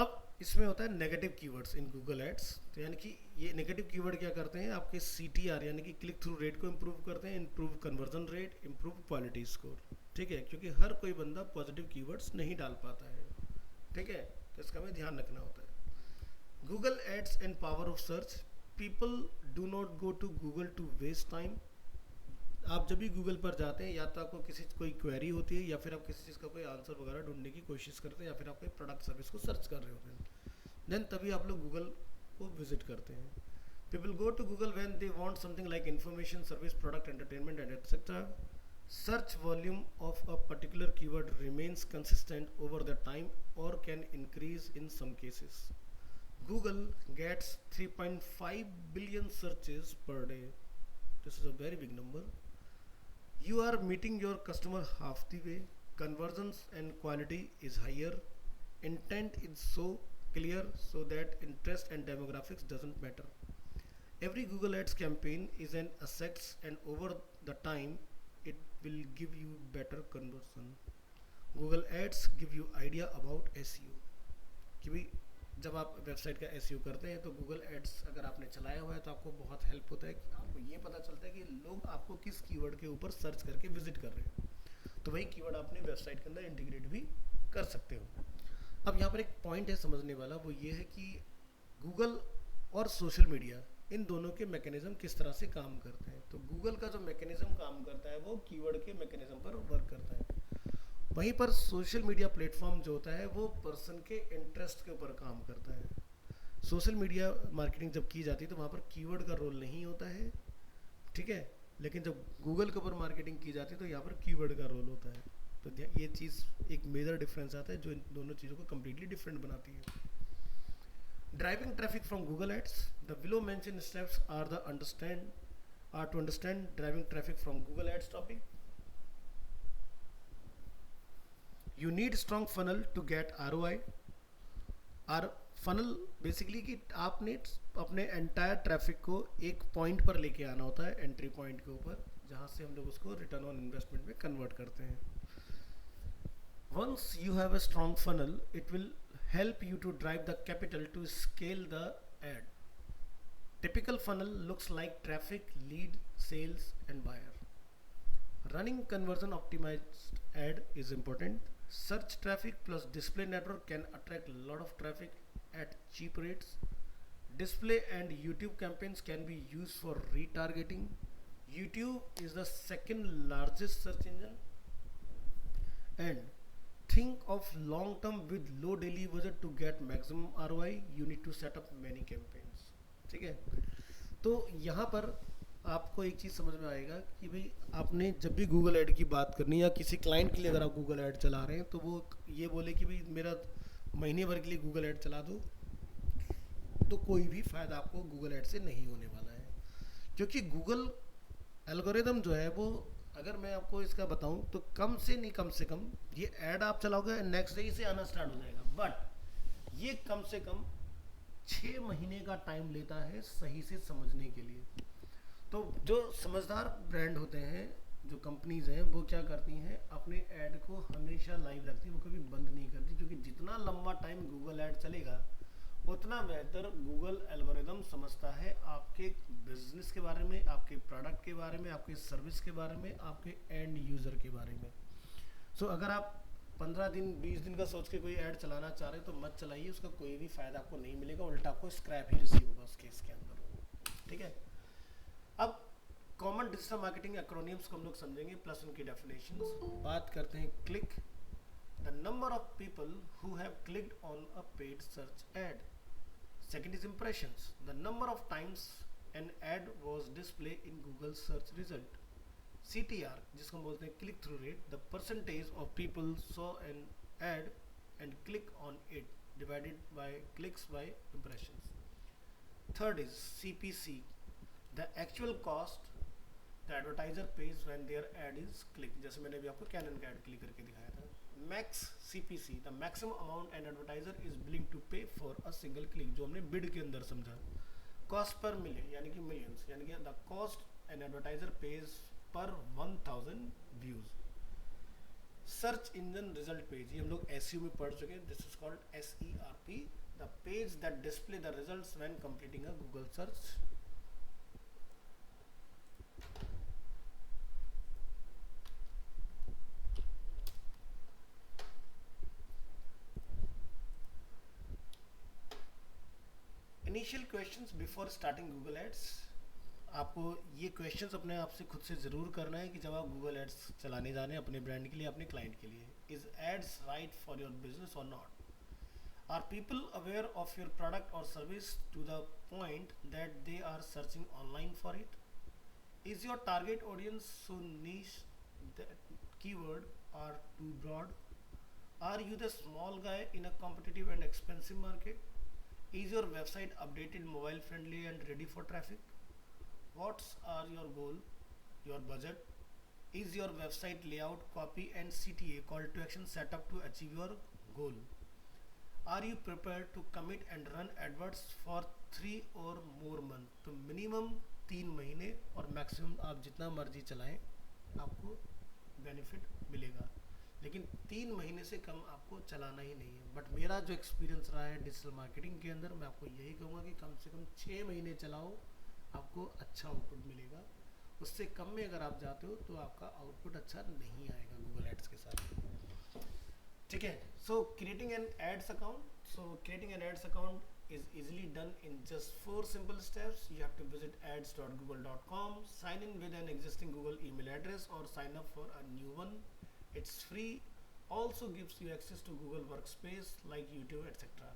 अब इसमें होता है negative keywords in Google ads. तो यानी कि ये नेगेटिव कीवर्ड क्या करते हैं, आपके CTR यानी कि क्लिक थ्रू रेट को इम्प्रूव करते हैं, improve conversion rate, improve quality score. ठीक है, क्योंकि हर कोई बंदा पॉजिटिव कीवर्ड्स नहीं डाल पाता है। ठीक है, तो इसका हमें ध्यान रखना होता है। Google ads and power of search, people do not go to Google to waste time. आप जब भी गूगल पर जाते हैं या तो आपको किसी कोई क्वेरी होती है या फिर आप किसी चीज़ का कोई आंसर वगैरह ढूंढने की कोशिश करते हैं या फिर आप कोई प्रोडक्ट सर्विस को सर्च कर रहे होते हैं, देन तभी आप लोग गूगल को विजिट करते हैं। People go to Google when they want something like information, service, product, entertainment and etcetera. Search volume of a particular keyword remains consistent over the time or can increase in some cases. Google gets 3.5 billion searches per day. This is a very big number. You are meeting your customer half the way. Conversions and quality is higher. Intent is so clear so that interest and demographics doesn't matter. Every Google Ads campaign is an asset and over the time it will give you better conversion. Google Ads give you idea about SEO कि भाई जब आप website का SEO करते हैं तो Google ads अगर आपने चलाया हुआ है तो आपको बहुत हेल्प होता है कि आपको ये पता चलता है कि लोग आपको किस कीवर्ड के ऊपर सर्च करके विजिट कर रहे हैं, तो वही कीवर्ड आपने वेबसाइट के अंदर इंटीग्रेट भी कर सकते हो। अब यहाँ पर एक पॉइंट है समझने वाला, वो ये है कि गूगल और सोशल मीडिया इन दोनों के मैकेनिज्म किस तरह से काम करते हैं। तो गूगल का जो मैकेनिज्म काम करता है वो कीवर्ड के मैकेनिज्म पर वर्क करता है, वहीं पर सोशल मीडिया प्लेटफॉर्म जो होता है वो पर्सन के इंटरेस्ट के ऊपर काम करता है। सोशल मीडिया मार्केटिंग जब की जाती है तो वहाँ पर कीवर्ड का रोल नहीं होता है, ठीक है, लेकिन जब गूगल के ऊपर मार्केटिंग की जाती है तो यहाँ पर कीवर्ड का रोल होता है। तो ये चीज़ एक मेजर डिफरेंस आता है जो इन दोनों चीज़ों को कम्प्लीटली डिफरेंट बनाती है। Driving traffic from Google ads, the below mention steps are to understand driving traffic from Google ads topic. You need strong funnel to get ROI। और फनल बेसिकली कि आपने अपने एंटायर ट्रैफिक को एक point पर लेके आना होता है, एंट्री पॉइंट के ऊपर, जहाँ से हम लोग उसको रिटर्न ऑन इन्वेस्टमेंट में कन्वर्ट करते हैं। Once you have a strong funnel it will help you to drive the capital to scale the ad. Typical funnel looks like traffic, lead, sales and buyer. Running conversion optimized ad is important. Search traffic plus display network can attract a lot of traffic at cheap rates. Display and YouTube campaigns can be used for retargeting. YouTube is the second largest search engine, and think of long term with low daily budget to get maximum ROI. You need to set up many campaigns। ठीक है, तो यहाँ पर आपको एक चीज़ समझ में आएगा कि भाई आपने जब भी गूगल ऐड की बात करनी या किसी क्लाइंट के लिए अगर आप गूगल ऐड चला रहे हैं तो वो ये बोले कि भाई मेरा महीने भर के लिए गूगल ऐड चला दो, तो कोई भी फ़ायदा आपको गूगल ऐड से नहीं होने वाला है, क्योंकि गूगल एल्गोरिदम जो है वो, अगर मैं आपको इसका बताऊं तो कम से कम ये ऐड आप चलाओगे नेक्स्ट डे से आना स्टार्ट हो जाएगा, बट ये कम से कम 6 महीने का टाइम लेता है सही से समझने के लिए। तो जो समझदार ब्रांड होते हैं, जो कंपनीज हैं, वो क्या करती हैं, अपने ऐड को हमेशा लाइव रखती हैं, वो कभी बंद नहीं करती, क्योंकि जितना लंबा टाइम गूगल ऐड चलेगा उतना बेहतर गूगल एल्गोरिदम समझता है आपके बिजनेस के बारे में, आपके प्रोडक्ट के बारे में, आपके सर्विस के बारे में, आपके एंड यूज़र के बारे में। सो अगर आप 15 दिन 20 दिन का सोच के कोई ऐड चलाना चाह रहे हैं तो मत चलाइए, उसका कोई भी फ़ायदा आपको नहीं मिलेगा, उल्टा आपको स्क्रैप ही रिसीव होगा उस केस के अंदर। ठीक है, अब कॉमन डिजिटल मार्केटिंग एक्रोनिम्स को हम लोग समझेंगे प्लस उनकी डेफिनेशंस। बात करते हैं click, the number of people who have clicked on a paid search add. Second is impressions, the number of times an ad was displayed in Google search result। CTR जिसको हम बोलते हैं click through rate, the percentage of people saw an ad and click on it, divided by clicks by impressions. Third is CPC, the actual cost the advertiser pays when their ad is clicked. जैसे मैंने अभी आपको cannon का ad click करके दिखाया था. Max CPC, the maximum amount an advertiser is willing to pay for a single click, जो हमने bid के अंदर समझा. Cost per million यानी कि millions, यानी कि the cost an advertiser pays per 1000 views. Search engine result page, ये हम लोग SEO में पढ़ चुके हैं. This is called SERP, the page that display the results when completing a Google search. Initial questions before starting Google ads. आपको ये questions अपने आप से खुद से ज़रूर करना है कि जब आप गूगल एड्स चलाने जा रहे हैं अपने ब्रांड के लिए, अपने क्लाइंट के लिए. Is ads right for your business or not? Are people aware of your product or service to the point that they are searching online for it? Is your target audience so niche that keyword are too broad? Are you the small guy in a competitive and expensive market? Is your website updated, mobile friendly and ready for traffic? What are your goal, your budget? Is your website layout, copy and CTA, call to action set up to achieve your goal? Are you prepared to commit and run adverts for 3 or more months? तो minimum 3 महीने और maximum आप जितना मर्जी चलाएं आपको benefit मिलेगा, लेकिन 3 महीने से कम आपको चलाना ही नहीं है. बट मेरा जो एक्सपीरियंस रहा है डिजिटल मार्केटिंग के अंदर, मैं आपको यही कहूँगा कि कम से कम 6 महीने चलाओ, आपको अच्छा आउटपुट मिलेगा. उससे कम में अगर आप जाते हो तो आपका आउटपुट अच्छा नहीं आएगा गूगल एड्स के साथ. ठीक है. So creating an ads account. So creating an ads account is easily done in just 4 simple steps. You have to visit ads.google.com, sign in with an existing Google email address or sign up for a new one. It's free, also gives you access to Google Workspace like YouTube, etc.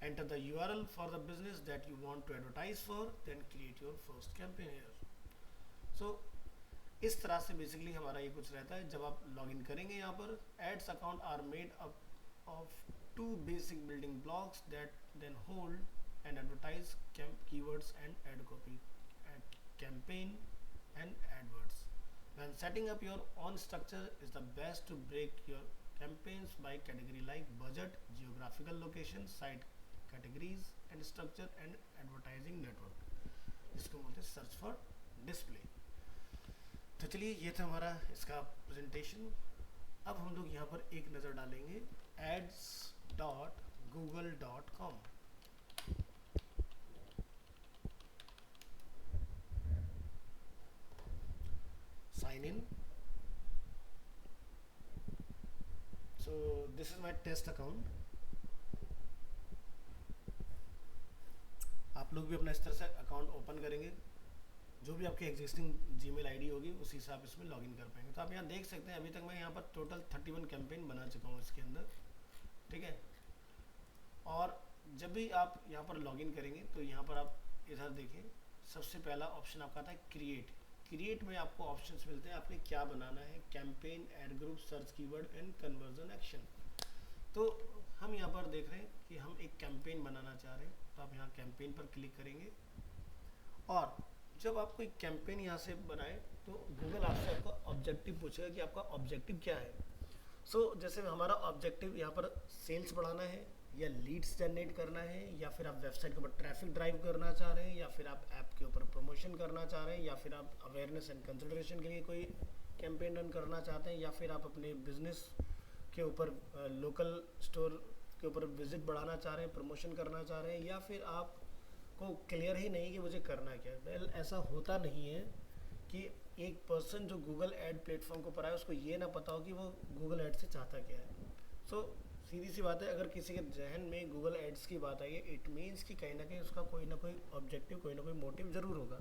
Enter the URL for the business that you want to advertise for, then create your first campaign here. So इस तरह से basically हमारा ये कुछ रहता है. जब आप लॉगिन करेंगे यहाँ पर, ads account are made up of 2 basic building blocks that then hold and advertise keywords and ad copy, campaign and AdWords. When setting up your own structure is the best to break your campaigns by category like budget, geographical location, site categories and structure and advertising network, जिसको बोलते हैं search for display. तो चलिए ये था हमारा इसका presentation. अब हम लोग यहाँ पर एक नज़र डालेंगे ads.google.com. Sign in. So this is my test account. आप लोग भी अपना इस तरह से अकाउंट ओपन करेंगे, जो भी आपकी एग्जिस्टिंग जीमेल आईडी होगी उसी से आप इसमें लॉगिन कर पाएंगे. तो आप यहाँ देख सकते हैं अभी तक मैं यहाँ पर टोटल 31 कैंपेन बना चुका हूँ इसके अंदर. ठीक है. और जब भी आप यहाँ पर लॉगिन करेंगे तो यहाँ पर आप इधर देखें, सबसे पहला ऑप्शन आपका आता है क्रिएट. क्रिएट में आपको ऑप्शंस मिलते हैं आपने क्या बनाना है, campaign, ad group, search keyword and conversion action. तो हम यहाँ पर देख रहे हैं कि हम एक कैंपेन बनाना चाह रहे हैं, तो आप यहाँ कैंपेन पर क्लिक करेंगे. और जब आप कोई कैंपेन यहाँ से बनाए तो गूगल आपसे आपका ऑब्जेक्टिव पूछेगा कि आपका ऑब्जेक्टिव क्या है. जैसे हमारा ऑब्जेक्टिव यहाँ पर सेल्स बढ़ाना है, या लीड्स जनरेट करना है, या फिर आप वेबसाइट के ऊपर ट्रैफिक ड्राइव करना चाह रहे हैं, या फिर आप ऐप के ऊपर प्रमोशन करना चाह रहे हैं, या फिर आप अवेयरनेस एंड कंसिडरेशन के लिए कोई कैंपेन रन करना चाहते हैं, या फिर आप अपने बिजनेस के ऊपर लोकल स्टोर के ऊपर विजिट बढ़ाना चाह रहे हैं, प्रमोशन करना चाह रहे हैं, या फिर आप को क्लियर ही नहीं कि मुझे करना क्या है. वेल ऐसा होता नहीं है कि एक पर्सन जो गूगल एड प्लेटफॉर्म को पर आए उसको ये ना पता हो कि वो गूगल एड से चाहता क्या है. सीधी सी बात है, अगर किसी के जहन में गूगल एड्स की बात आई है, इट मीन्स कि कहीं ना कहीं उसका कोई ना कोई ऑब्जेक्टिव, कोई ना कोई मोटिव ज़रूर होगा.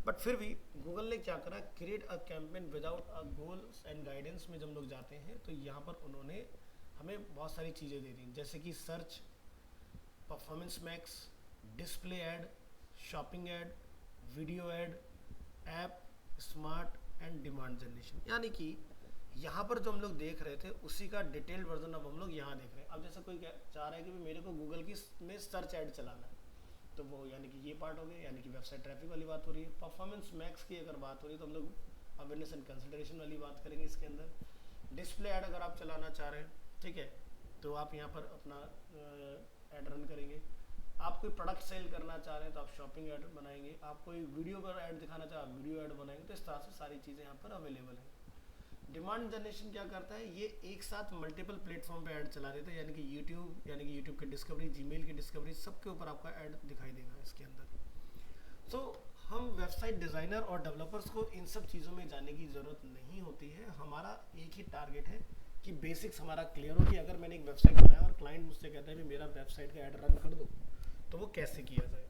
बट फिर भी गूगल ने क्या करा, create a campaign without a goals and guidance में जब लोग जाते हैं तो यहाँ पर उन्होंने हमें बहुत सारी चीज़ें दे दी, जैसे कि search, performance max, display ad, shopping add, video add, app, smart and demand generation. यानी कि यहाँ पर जो हम लोग देख रहे थे उसी का डिटेल्ड वर्जन अब हम लोग यहाँ देख रहे हैं। अब जैसे कोई चाह रहा है कि मेरे को गूगल की में सर्च ऐड चलाना है, तो वो यानी कि ये पार्ट हो गया, यानी कि वेबसाइट ट्रैफिक वाली बात हो रही है। परफॉर्मेंस मैक्स की अगर बात हो रही है तो हम लोग अवेयरनेस एंड कंसिडरेशन वाली बात करेंगे इसके अंदर। डिस्प्ले ऐड अगर आप चलाना चाह रहे हैं, ठीक है, तो आप यहाँ पर अपना ऐड रन करेंगे। आप कोई प्रोडक्ट सेल करना चाह रहे हैं तो आप शॉपिंग ऐड बनाएंगे। आप कोई वीडियो पर ऐड दिखाना चाह रहे हैं, वीडियो ऐड बनाएंगे। तो इस तरह से सारी चीज़ें यहाँ पर अवेलेबल हैं। डिमांड जनरेशन क्या करता है, ये एक साथ मल्टीपल प्लेटफॉर्म पे ऐड चला देता है, यानी कि यूट्यूब की डिस्कवरी, जीमेल की डिस्कवरी, सबके ऊपर आपका ऐड दिखाई देगा इसके अंदर। तो हम वेबसाइट डिज़ाइनर और डेवलपर्स को इन सब चीज़ों में जाने की ज़रूरत नहीं होती है। हमारा एक ही टारगेट है कि बेसिक्स हमारा क्लियर हो कि अगर मैंने एक वेबसाइट बनाया और क्लाइंट मुझसे कहता है कि मेरा वेबसाइट का ऐड रन कर दो, तो वो कैसे किया जाए।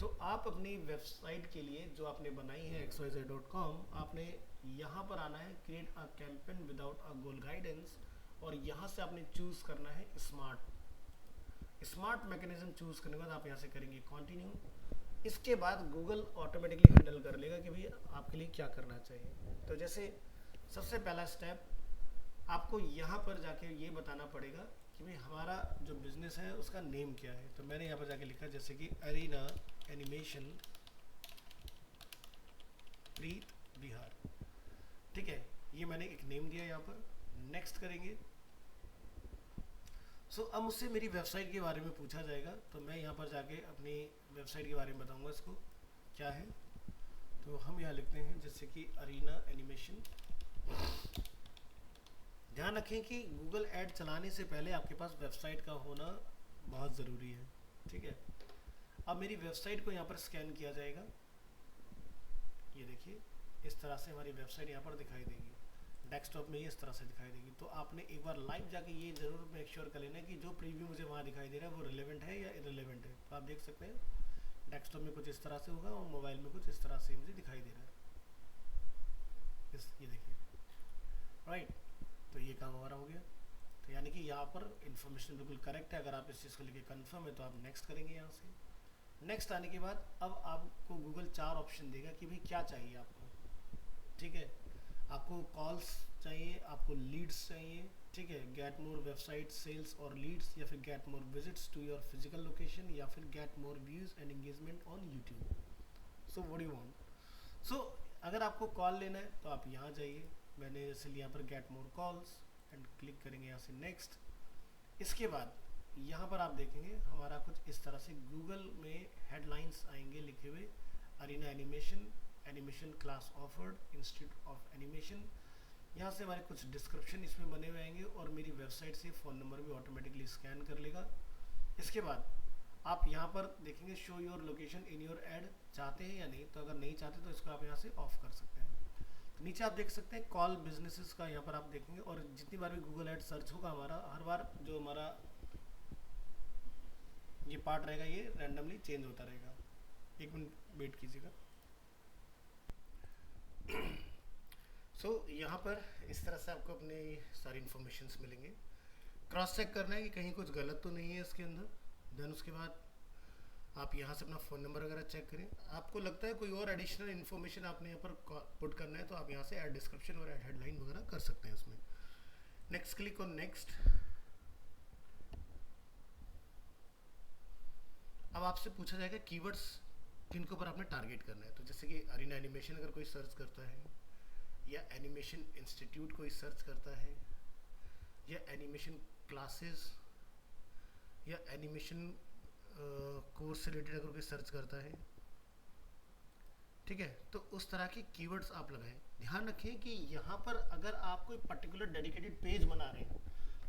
तो आप अपनी वेबसाइट के लिए जो आपने बनाई है xyz.com, आपने यहाँ पर आना है create a campaign without a goal guidance, और यहाँ से आपने चूज़ करना है स्मार्ट मैकेनिज्म। चूज़ करने के बाद आप यहाँ से करेंगे कंटिन्यू। इसके बाद गूगल ऑटोमेटिकली हैंडल कर लेगा कि भाई आपके लिए क्या करना चाहिए। तो जैसे सबसे पहला स्टेप, आपको यहाँ पर जाके ये बताना पड़ेगा कि भाई हमारा जो बिज़नेस है उसका नेम क्या है। तो मैंने यहाँ पर जाके लिखा जैसे कि अरीना एनिमेशन प्रीत बिहार, ठीक है, ये मैंने एक नेम दिया यहाँ पर। नेक्स्ट करेंगे। अब मुझसे मेरी वेबसाइट के बारे में पूछा जाएगा, तो मैं यहाँ पर जाके अपनी वेबसाइट के बारे में बताऊँगा इसको क्या है। तो हम यहाँ लिखते हैं जैसे कि अरीना एनिमेशन। ध्यान रखें कि गूगल ऐड चलाने से पहले आपके पास वेबसाइट का होना बहुत ज़रूरी है, ठीक है। अब मेरी वेबसाइट को यहाँ पर स्कैन किया जाएगा। ये देखिए इस तरह से हमारी वेबसाइट यहाँ पर दिखाई देगी। डेस्कटॉप में ये इस तरह से दिखाई देगी। तो आपने एक बार लाइव जाके ये ज़रूर मेक श्योर कर लेना कि जो प्रीव्यू मुझे वहाँ दिखाई दे रहा है वो रिलेवेंट है या इरेलीवेंट है। तो आप देख सकते हैं डेस्कटॉप में कुछ इस तरह से होगा और मोबाइल में कुछ इस तरह से मुझे दिखाई दे रहा है। ये देखिए, राइट। तो ये काम हमारा हो गया। तो यानी कि यहाँ पर इन्फॉर्मेशन बिल्कुल करेक्ट है। अगर आप इस चीज़ को लेके कंफर्म है तो आप नेक्स्ट करेंगे। यहाँ से नेक्स्ट आने के बाद अब आपको गूगल 4 ऑप्शन देगा कि भाई क्या चाहिए आपको, ठीक है। आपको कॉल्स चाहिए, आपको लीड्स चाहिए, ठीक है, गेट मोर वेबसाइट सेल्स और लीड्स, या फिर get more visits to your physical location, या फिर get more views and engagement on YouTube. So what do you want. अगर आपको कॉल लेना है तो आप यहाँ जाइए। मैंने इसलिए यहाँ पर get more calls and click करेंगे यहाँ से नेक्स्ट। इसके बाद यहाँ पर आप देखेंगे हमारा कुछ इस तरह से गूगल में हेडलाइंस आएंगे लिखे हुए, Arena animation class offered institute of animation. यहाँ से हमारे कुछ डिस्क्रिप्शन इसमें बने हुए आएंगे और मेरी वेबसाइट से फ़ोन नंबर भी ऑटोमेटिकली स्कैन कर लेगा। इसके बाद आप यहाँ पर देखेंगे show your location in your add, चाहते हैं या नहीं। तो अगर नहीं चाहते तो इसको आप यहाँ से ऑफ कर सकते हैं। तो नीचे आप देख सकते हैं कॉल बिजनेसेस का, यहाँ पर आप देखेंगे। और जितनी बार भी गूगल ऐड सर्च होगा हमारा, हर बार जो हमारा ये पार्ट रहेगा ये रैंडमली चेंज होता रहेगा। एक मिनट वेट कीजिएगा। यहाँ पर इस तरह से आपको अपने सारी इन्फॉर्मेशंस मिलेंगे। क्रॉस चेक करना है कि कहीं कुछ गलत तो नहीं है इसके अंदर। देन उसके बाद आप यहाँ से अपना फ़ोन नंबर वगैरह चेक करें। आपको लगता है कोई और एडिशनल इन्फॉर्मेशन आपने यहाँ पर पुट करना है तो आप यहाँ से ऐड डिस्क्रिप्शन और ऐड हेडलाइन वगैरह कर सकते हैं उसमें। Next, click on next. अब आपसे पूछा जाएगा कीवर्ड्स किनको पर आपने टारगेट करना है। तो जैसे कि अरीना एनिमेशन अगर कोई सर्च करता है, या एनिमेशन इंस्टीट्यूट कोई सर्च करता है, या एनिमेशन क्लासेस, या एनिमेशन कोर्स से रिलेटेड अगर कोई सर्च करता है, ठीक है, तो उस तरह की कीवर्ड्स आप लगाएं। ध्यान रखें कि यहाँ पर अगर आप कोई पर्टिकुलर डेडिकेटेड पेज बना रहे हैं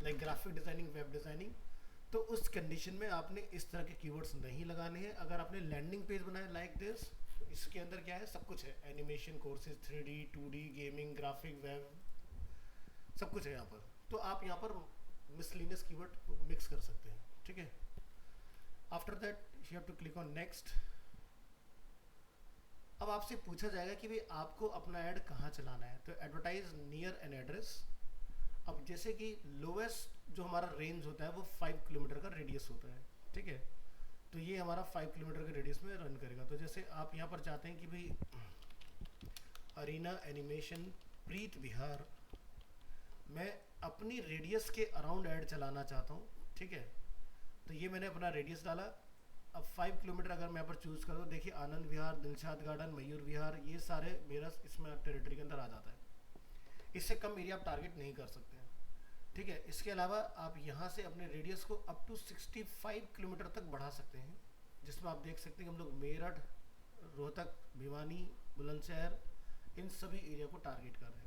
like graphic designing, web designing, तो उस कंडीशन में आपने इस तरह के कीवर्ड्स नहीं लगाने हैं। अगर आपने लैंडिंग पेज बनाया लाइक दिस, इसके अंदर क्या है, सब कुछ है, animation courses, 3D 2D gaming, graphic, web, सब कुछ है यहाँ पर। तो आप यहाँ पर मिसलिनियस कीवर्ड मिक्स कर सकते हैं, ठीक है। After that you have to click on next. अब आपसे पूछा जाएगा कि भाई आपको अपना ऐड कहाँ चलाना है। तो एडवर्टाइज नियर एन एड्रेस। अब जैसे कि लोवेस्ट जो हमारा रेंज होता है वो 5 किलोमीटर का रेडियस होता है, ठीक है। तो ये हमारा 5 किलोमीटर के रेडियस में रन करेगा। तो जैसे आप यहाँ पर चाहते हैं कि भाई अरीना एनिमेशन प्रीत बिहार मैं अपनी रेडियस के अराउंड ऐड चलाना चाहता हूँ, ठीक है। तो ये मैंने अपना रेडियस डाला। अब 5 किलोमीटर अगर मैं यहाँ पर चूज़ करूँ, देखिए आनंद विहार, दिलशाद गार्डन, मयूर विहार, ये सारे मेरा इसमें टेरिटरी के अंदर आ जाता है। इससे कम एरिया आप टारगेट नहीं कर सकते हैं, ठीक है। इसके अलावा आप यहाँ से अपने रेडियस को अप टू 65 किलोमीटर तक बढ़ा सकते हैं, जिसमें आप देख सकते हैं कि हम लोग मेरठ, रोहतक, भिवानी, बुलंदशहर, इन सभी एरिया को टारगेट कर रहे हैं।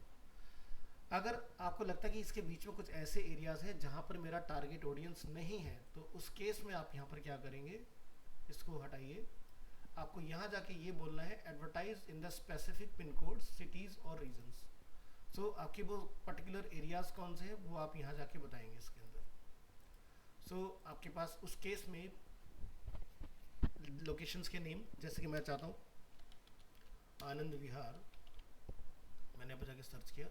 अगर आपको लगता है कि इसके बीच में कुछ ऐसे एरियाज़ हैं जहाँ पर मेरा टारगेट ऑडियंस नहीं है, तो उस केस में आप यहाँ पर क्या करेंगे, इसको हटाइए। आपको यहाँ जाके ये बोलना है advertise in the specific pin code, cities और रीजन्स। सो आपके वो पर्टिकुलर एरियाज़ कौन से हैं वो आप यहाँ जाके बताएंगे इसके अंदर। आपके पास उस केस में लोकेशंस के नेम, जैसे कि मैं चाहता हूँ आनंद विहार, मैंने यहाँ पर जाके सर्च किया,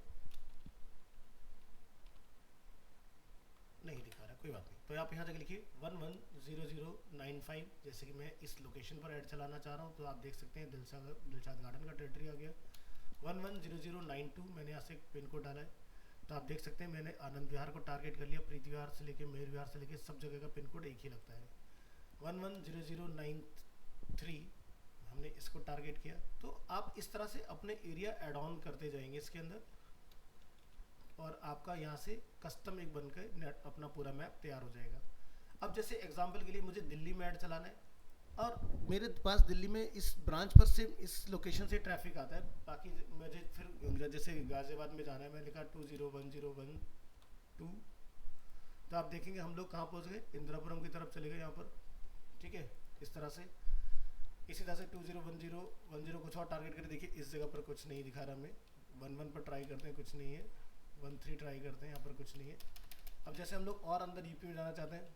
नहीं दिखा रहा, कोई बात नहीं। तो आप यहाँ जाके लिखिए 110095, जैसे कि मैं इस लोकेशन पर ऐड चलाना चाह रहा हूँ। तो आप देख सकते हैं दिलशाद गार्डन का टेरिटरी आ गया। 110092 मैंने यहाँ से पिन कोड डाला है। तो आप देख सकते हैं मैंने आनंद विहार को टारगेट कर लिया, प्रीति विहार से लेके मेहर विहार से लेके सब जगह का पिन कोड एक ही लगता है। 110093 हमने इसको टारगेट किया। तो आप इस तरह से अपने एरिया एड ऑन करते जाएंगे इसके अंदर, और आपका यहाँ से कस्टम एक बनकर अपना पूरा मैप तैयार हो जाएगा। अब जैसे एग्जांपल के लिए मुझे दिल्ली में ऐड चलाना है, और मेरे पास दिल्ली में इस ब्रांच पर से इस लोकेशन से ट्रैफिक आता है, बाकी मुझे फिर जैसे गाज़ियाबाद में जाना है, मैं लिखा 201012। तो आप देखेंगे हम लोग कहाँ पहुँच गए, इंदिरापुरम की तरफ चले गए यहाँ पर, ठीक है। इस तरह से, इसी तरह से 201010 कुछ और टारगेट करके देखिए, इस जगह पर कुछ नहीं दिखा रहा हमें। 11 पर ट्राई करते हैं, कुछ नहीं है। 13 ट्राई करते हैं, यहाँ पर कुछ नहीं है। अब जैसे हम लोग और अंदर यूपी में जाना चाहते हैं,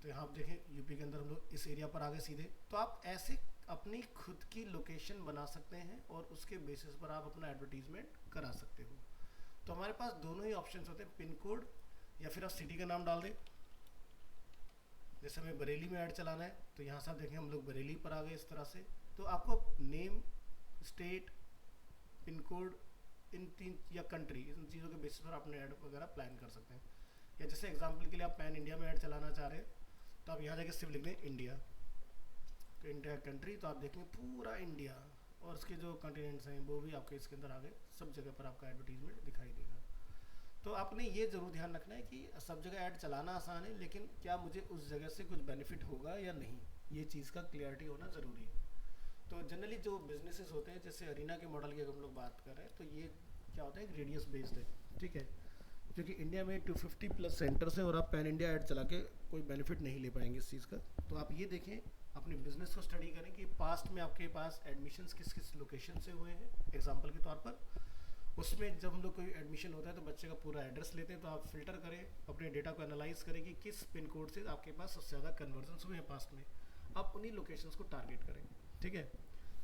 तो यहाँ आप देखें यूपी के अंदर हम लोग इस एरिया पर आ गए सीधे। तो आप ऐसे अपनी खुद की लोकेशन बना सकते हैं और उसके बेसिस पर आप अपना एडवर्टीजमेंट करा सकते हो। तो हमारे पास दोनों ही ऑप्शंस होते हैं, पिन कोड या फिर आप सिटी का नाम डाल दें। जैसे हमें बरेली में ऐड चलाना है, तो यहाँ से आप देखें हम लोग बरेली पर आ गए इस तरह से। तो आपको नेम, स्टेट, पिन कोड, इन तीन, या कंट्री, इन चीज़ों के बेसिस पर अपने ऐड वगैरह प्लान कर सकते हैं। या जैसे एग्जांपल के लिए आप पैन इंडिया में ऐड चलाना चाह रहे हैं, तो आप यहाँ जाके सिर्फ लिख दें इंडिया, तो इंडिया कंट्री। तो आप देखेंगे पूरा इंडिया और उसके जो कॉन्टिनेंट्स हैं वो भी आपके इसके अंदर आ गए, सब जगह पर आपका एडवर्टीजमेंट दिखाई देगा। तो आपने ये ज़रूर ध्यान रखना है कि सब जगह ऐड चलाना आसान है, लेकिन क्या मुझे उस जगह से कुछ बेनिफिट होगा या नहीं, ये चीज़ का क्लियरिटी होना ज़रूरी है। तो जनरली जो बिजनेसेस होते हैं, जैसे अरीना के मॉडल की अगर हम लोग बात कर रहे हैं, तो ये क्या होता है, रेडियस बेस्ड है, ठीक है। क्योंकि इंडिया में 250 प्लस सेंटर्स हैं और आप पैन इंडिया ऐड चला के कोई बेनिफिट नहीं ले पाएंगे इस चीज़ का। तो आप ये देखें, अपने बिजनेस को स्टडी करें कि पास्ट में आपके पास एडमिशन्स किस किस लोकेशन से हुए हैं। एग्जांपल के तौर पर उसमें जब हम लोग कोई एडमिशन होता है तो बच्चे का पूरा एड्रेस लेते हैं, तो आप फिल्टर करें, अपने डेटा को एनालाइज करें कि किस पिन कोड से आपके पास सबसे ज़्यादा कन्वर्जन्स हुए हैं पास्ट में, आप उन्हीं लोकेशंस को टारगेट करें, ठीक है।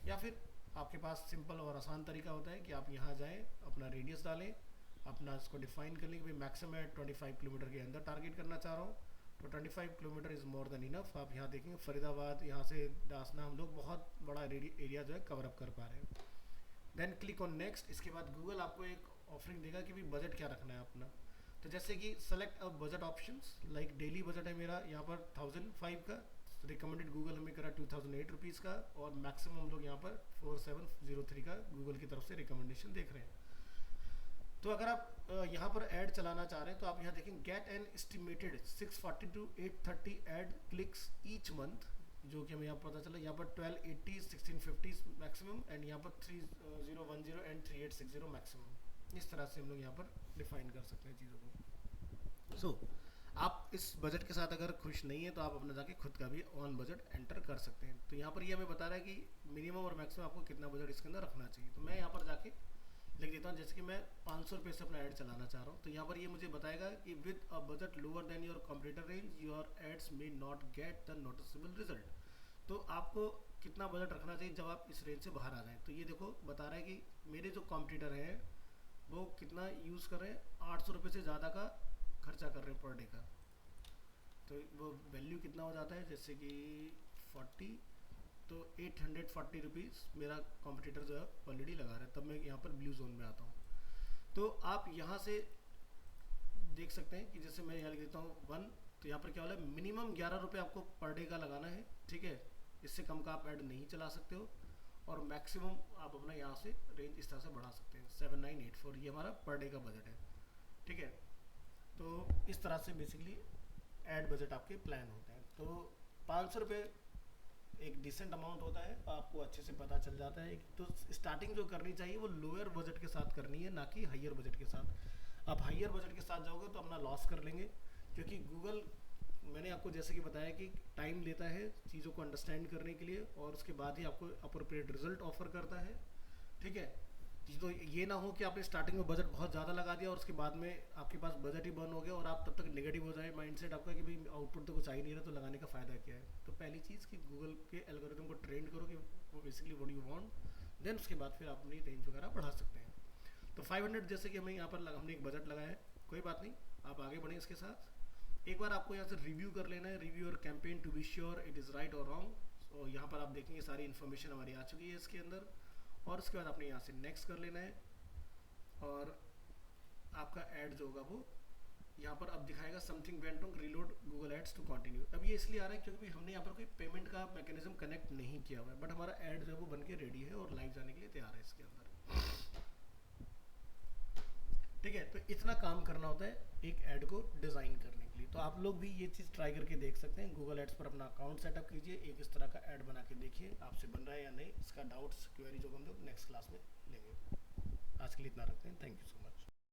या फिर आपके पास सिंपल और आसान तरीका होता है कि आप यहाँ जाएँ, अपना रेडियस डालें, अपना इसको डिफाइन कर लें कि भाई मैक्सिमम मैं 25 किलोमीटर के अंदर टारगेट करना चाह रहा हूँ, तो 25 kilometre is more than enough. आप यहाँ देखेंगे फरीदाबाद, यहाँ से दासना, हम लोग बहुत बड़ा एरिया जो है कवर अप कर पा रहे हैं। Then click on next. इसके बाद गूगल आपको एक ऑफरिंग देगा कि भाई बजट क्या रखना है अपना। तो जैसे कि select a budget options, like daily budget है मेरा यहाँ पर 1005 का, रिकमेंडेड गूगल हमें करा 2008 रुपीज़ का, और मैक्सिमम हम लोग यहाँ पर 4703 का गूगल की तरफ से रिकमेंडेशन देख रहे हैं। तो अगर आप यहाँ पर ऐड चलाना चाह रहे हैं, तो आप यहाँ देखें get an estimated 640 to 830 ad clicks each month, जो कि हमें यहाँ पता चला। यहाँ पर 1280, 1650 मैक्सिमम, एंड यहाँ पर 3010 एंड 3860 मैक्सिमम। इस तरह से हम लोग यहाँ पर डिफाइन कर सकते हैं चीज़ों को। आप इस बजट के साथ अगर खुश नहीं है, तो आप अपना जाके खुद का भी ऑन बजट एंटर कर सकते हैं। तो यहाँ पर ये हमें बता रहा है कि मिनिमम और मैक्सिमम आपको कितना बजट इसके अंदर रखना चाहिए। तो मैं यहाँ पर जाके लिख देता हूँ, जैसे कि मैं 500 रुपये से अपना ऐड चलाना चाह रहा हूँ, तो यहाँ पर ये मुझे बताएगा कि with a budget lower than your competitor range your ads may not get the noticeable result. तो आपको कितना बजट रखना चाहिए जब आप इस रेंज से बाहर आ जाएँ। तो ये देखो बता रहा है कि मेरे जो कॉम्पिटिटर हैं वो कितना यूज़ कर रहे हैं, 800 रुपये से ज़्यादा का खर्चा कर रहे हैं पर डे का। तो वो वैल्यू कितना हो जाता है, जैसे कि 40, तो 840 रुपीज़ मेरा कॉम्पिटिटर जो है ऑलरेडी लगा रहा है, तब मैं यहाँ पर ब्लू जोन में आता हूँ। तो आप यहाँ से देख सकते हैं कि जैसे मैं यहाँ लिख देता हूँ 1, तो यहाँ पर क्या हो रहा है, मिनिमम 11 रुपये आपको पर डे का लगाना है, ठीक है। इससे कम का आप ऐड नहीं चला सकते हो, और मैक्सिमम आप अपना यहाँ से रेंज इस तरह से बढ़ा सकते हैं। 7984 ये हमारा पर डे का बजट है, ठीक है। तो इस तरह से बेसिकली ऐड बजट आपके प्लान होते हैं। तो 500 रुपये एक डिसेंट अमाउंट होता है, आपको अच्छे से पता चल जाता है। तो स्टार्टिंग जो करनी चाहिए वो लोअर बजट के साथ करनी है, ना कि हाइयर बजट के साथ। आप हाइयर बजट के साथ जाओगे तो अपना लॉस कर लेंगे, क्योंकि गूगल, मैंने आपको जैसे कि बताया कि टाइम लेता है चीज़ों को अंडरस्टैंड करने के लिए, और उसके बाद ही आपको अप्रोप्रिएट रिजल्ट ऑफर करता है, ठीक है। तो ये ना हो कि आपने स्टार्टिंग में बजट बहुत ज़्यादा लगा दिया और उसके बाद में आपके पास बजट ही बर्न हो गया और आप तब तक नेगेटिव हो जाए माइंडसेट आपका कि भाई आउटपुट तो कुछ आ ही नहीं रहा, तो लगाने का फ़ायदा क्या है। तो पहली चीज़ कि गूगल के एल्गोरिथम को ट्रेन करो कि वो basically what you want, then उसके बाद फिर आप अपनी रेंज वगैरह बढ़ा सकते हैं। तो 500 जैसे कि हमें यहाँ पर हमने एक बजट लगाया है, कोई बात नहीं, आप आगे बढ़ें इसके साथ। एक बार आपको यहाँ से रिव्यू कर लेना है, रिव्यू और campaign to be sure it is right और रॉन्ग। और यहाँ पर आप देखेंगे सारी इन्फॉर्मेशन हमारी आ चुकी है इसके अंदर, और उसके बाद आपने यहाँ से नेक्स्ट कर लेना है, और आपका ऐड जो होगा वो यहाँ पर अब दिखाएगा something went wrong, reload Google ads to continue. अब ये इसलिए आ रहा है क्योंकि हमने यहाँ पर कोई पेमेंट का मैकेनिज्म कनेक्ट नहीं किया हुआ है, बट हमारा ऐड जो है वो बन के रेडी है और लाइव जाने के लिए तैयार है इसके अंदर, ठीक है। तो इतना काम करना होता है एक ऐड को डिज़ाइन करने के लिए। तो आप लोग भी ये चीज़ ट्राई करके देख सकते हैं, गूगल एड्स पर अपना अकाउंट सेटअप कीजिए, एक इस तरह का ऐड बना के देखिए आपसे बन रहा है या नहीं। इसका डाउट्स क्वेरी जो हम लोग नेक्स्ट क्लास में लेंगे। आज के लिए इतना रखते हैं, थैंक यू सो मच।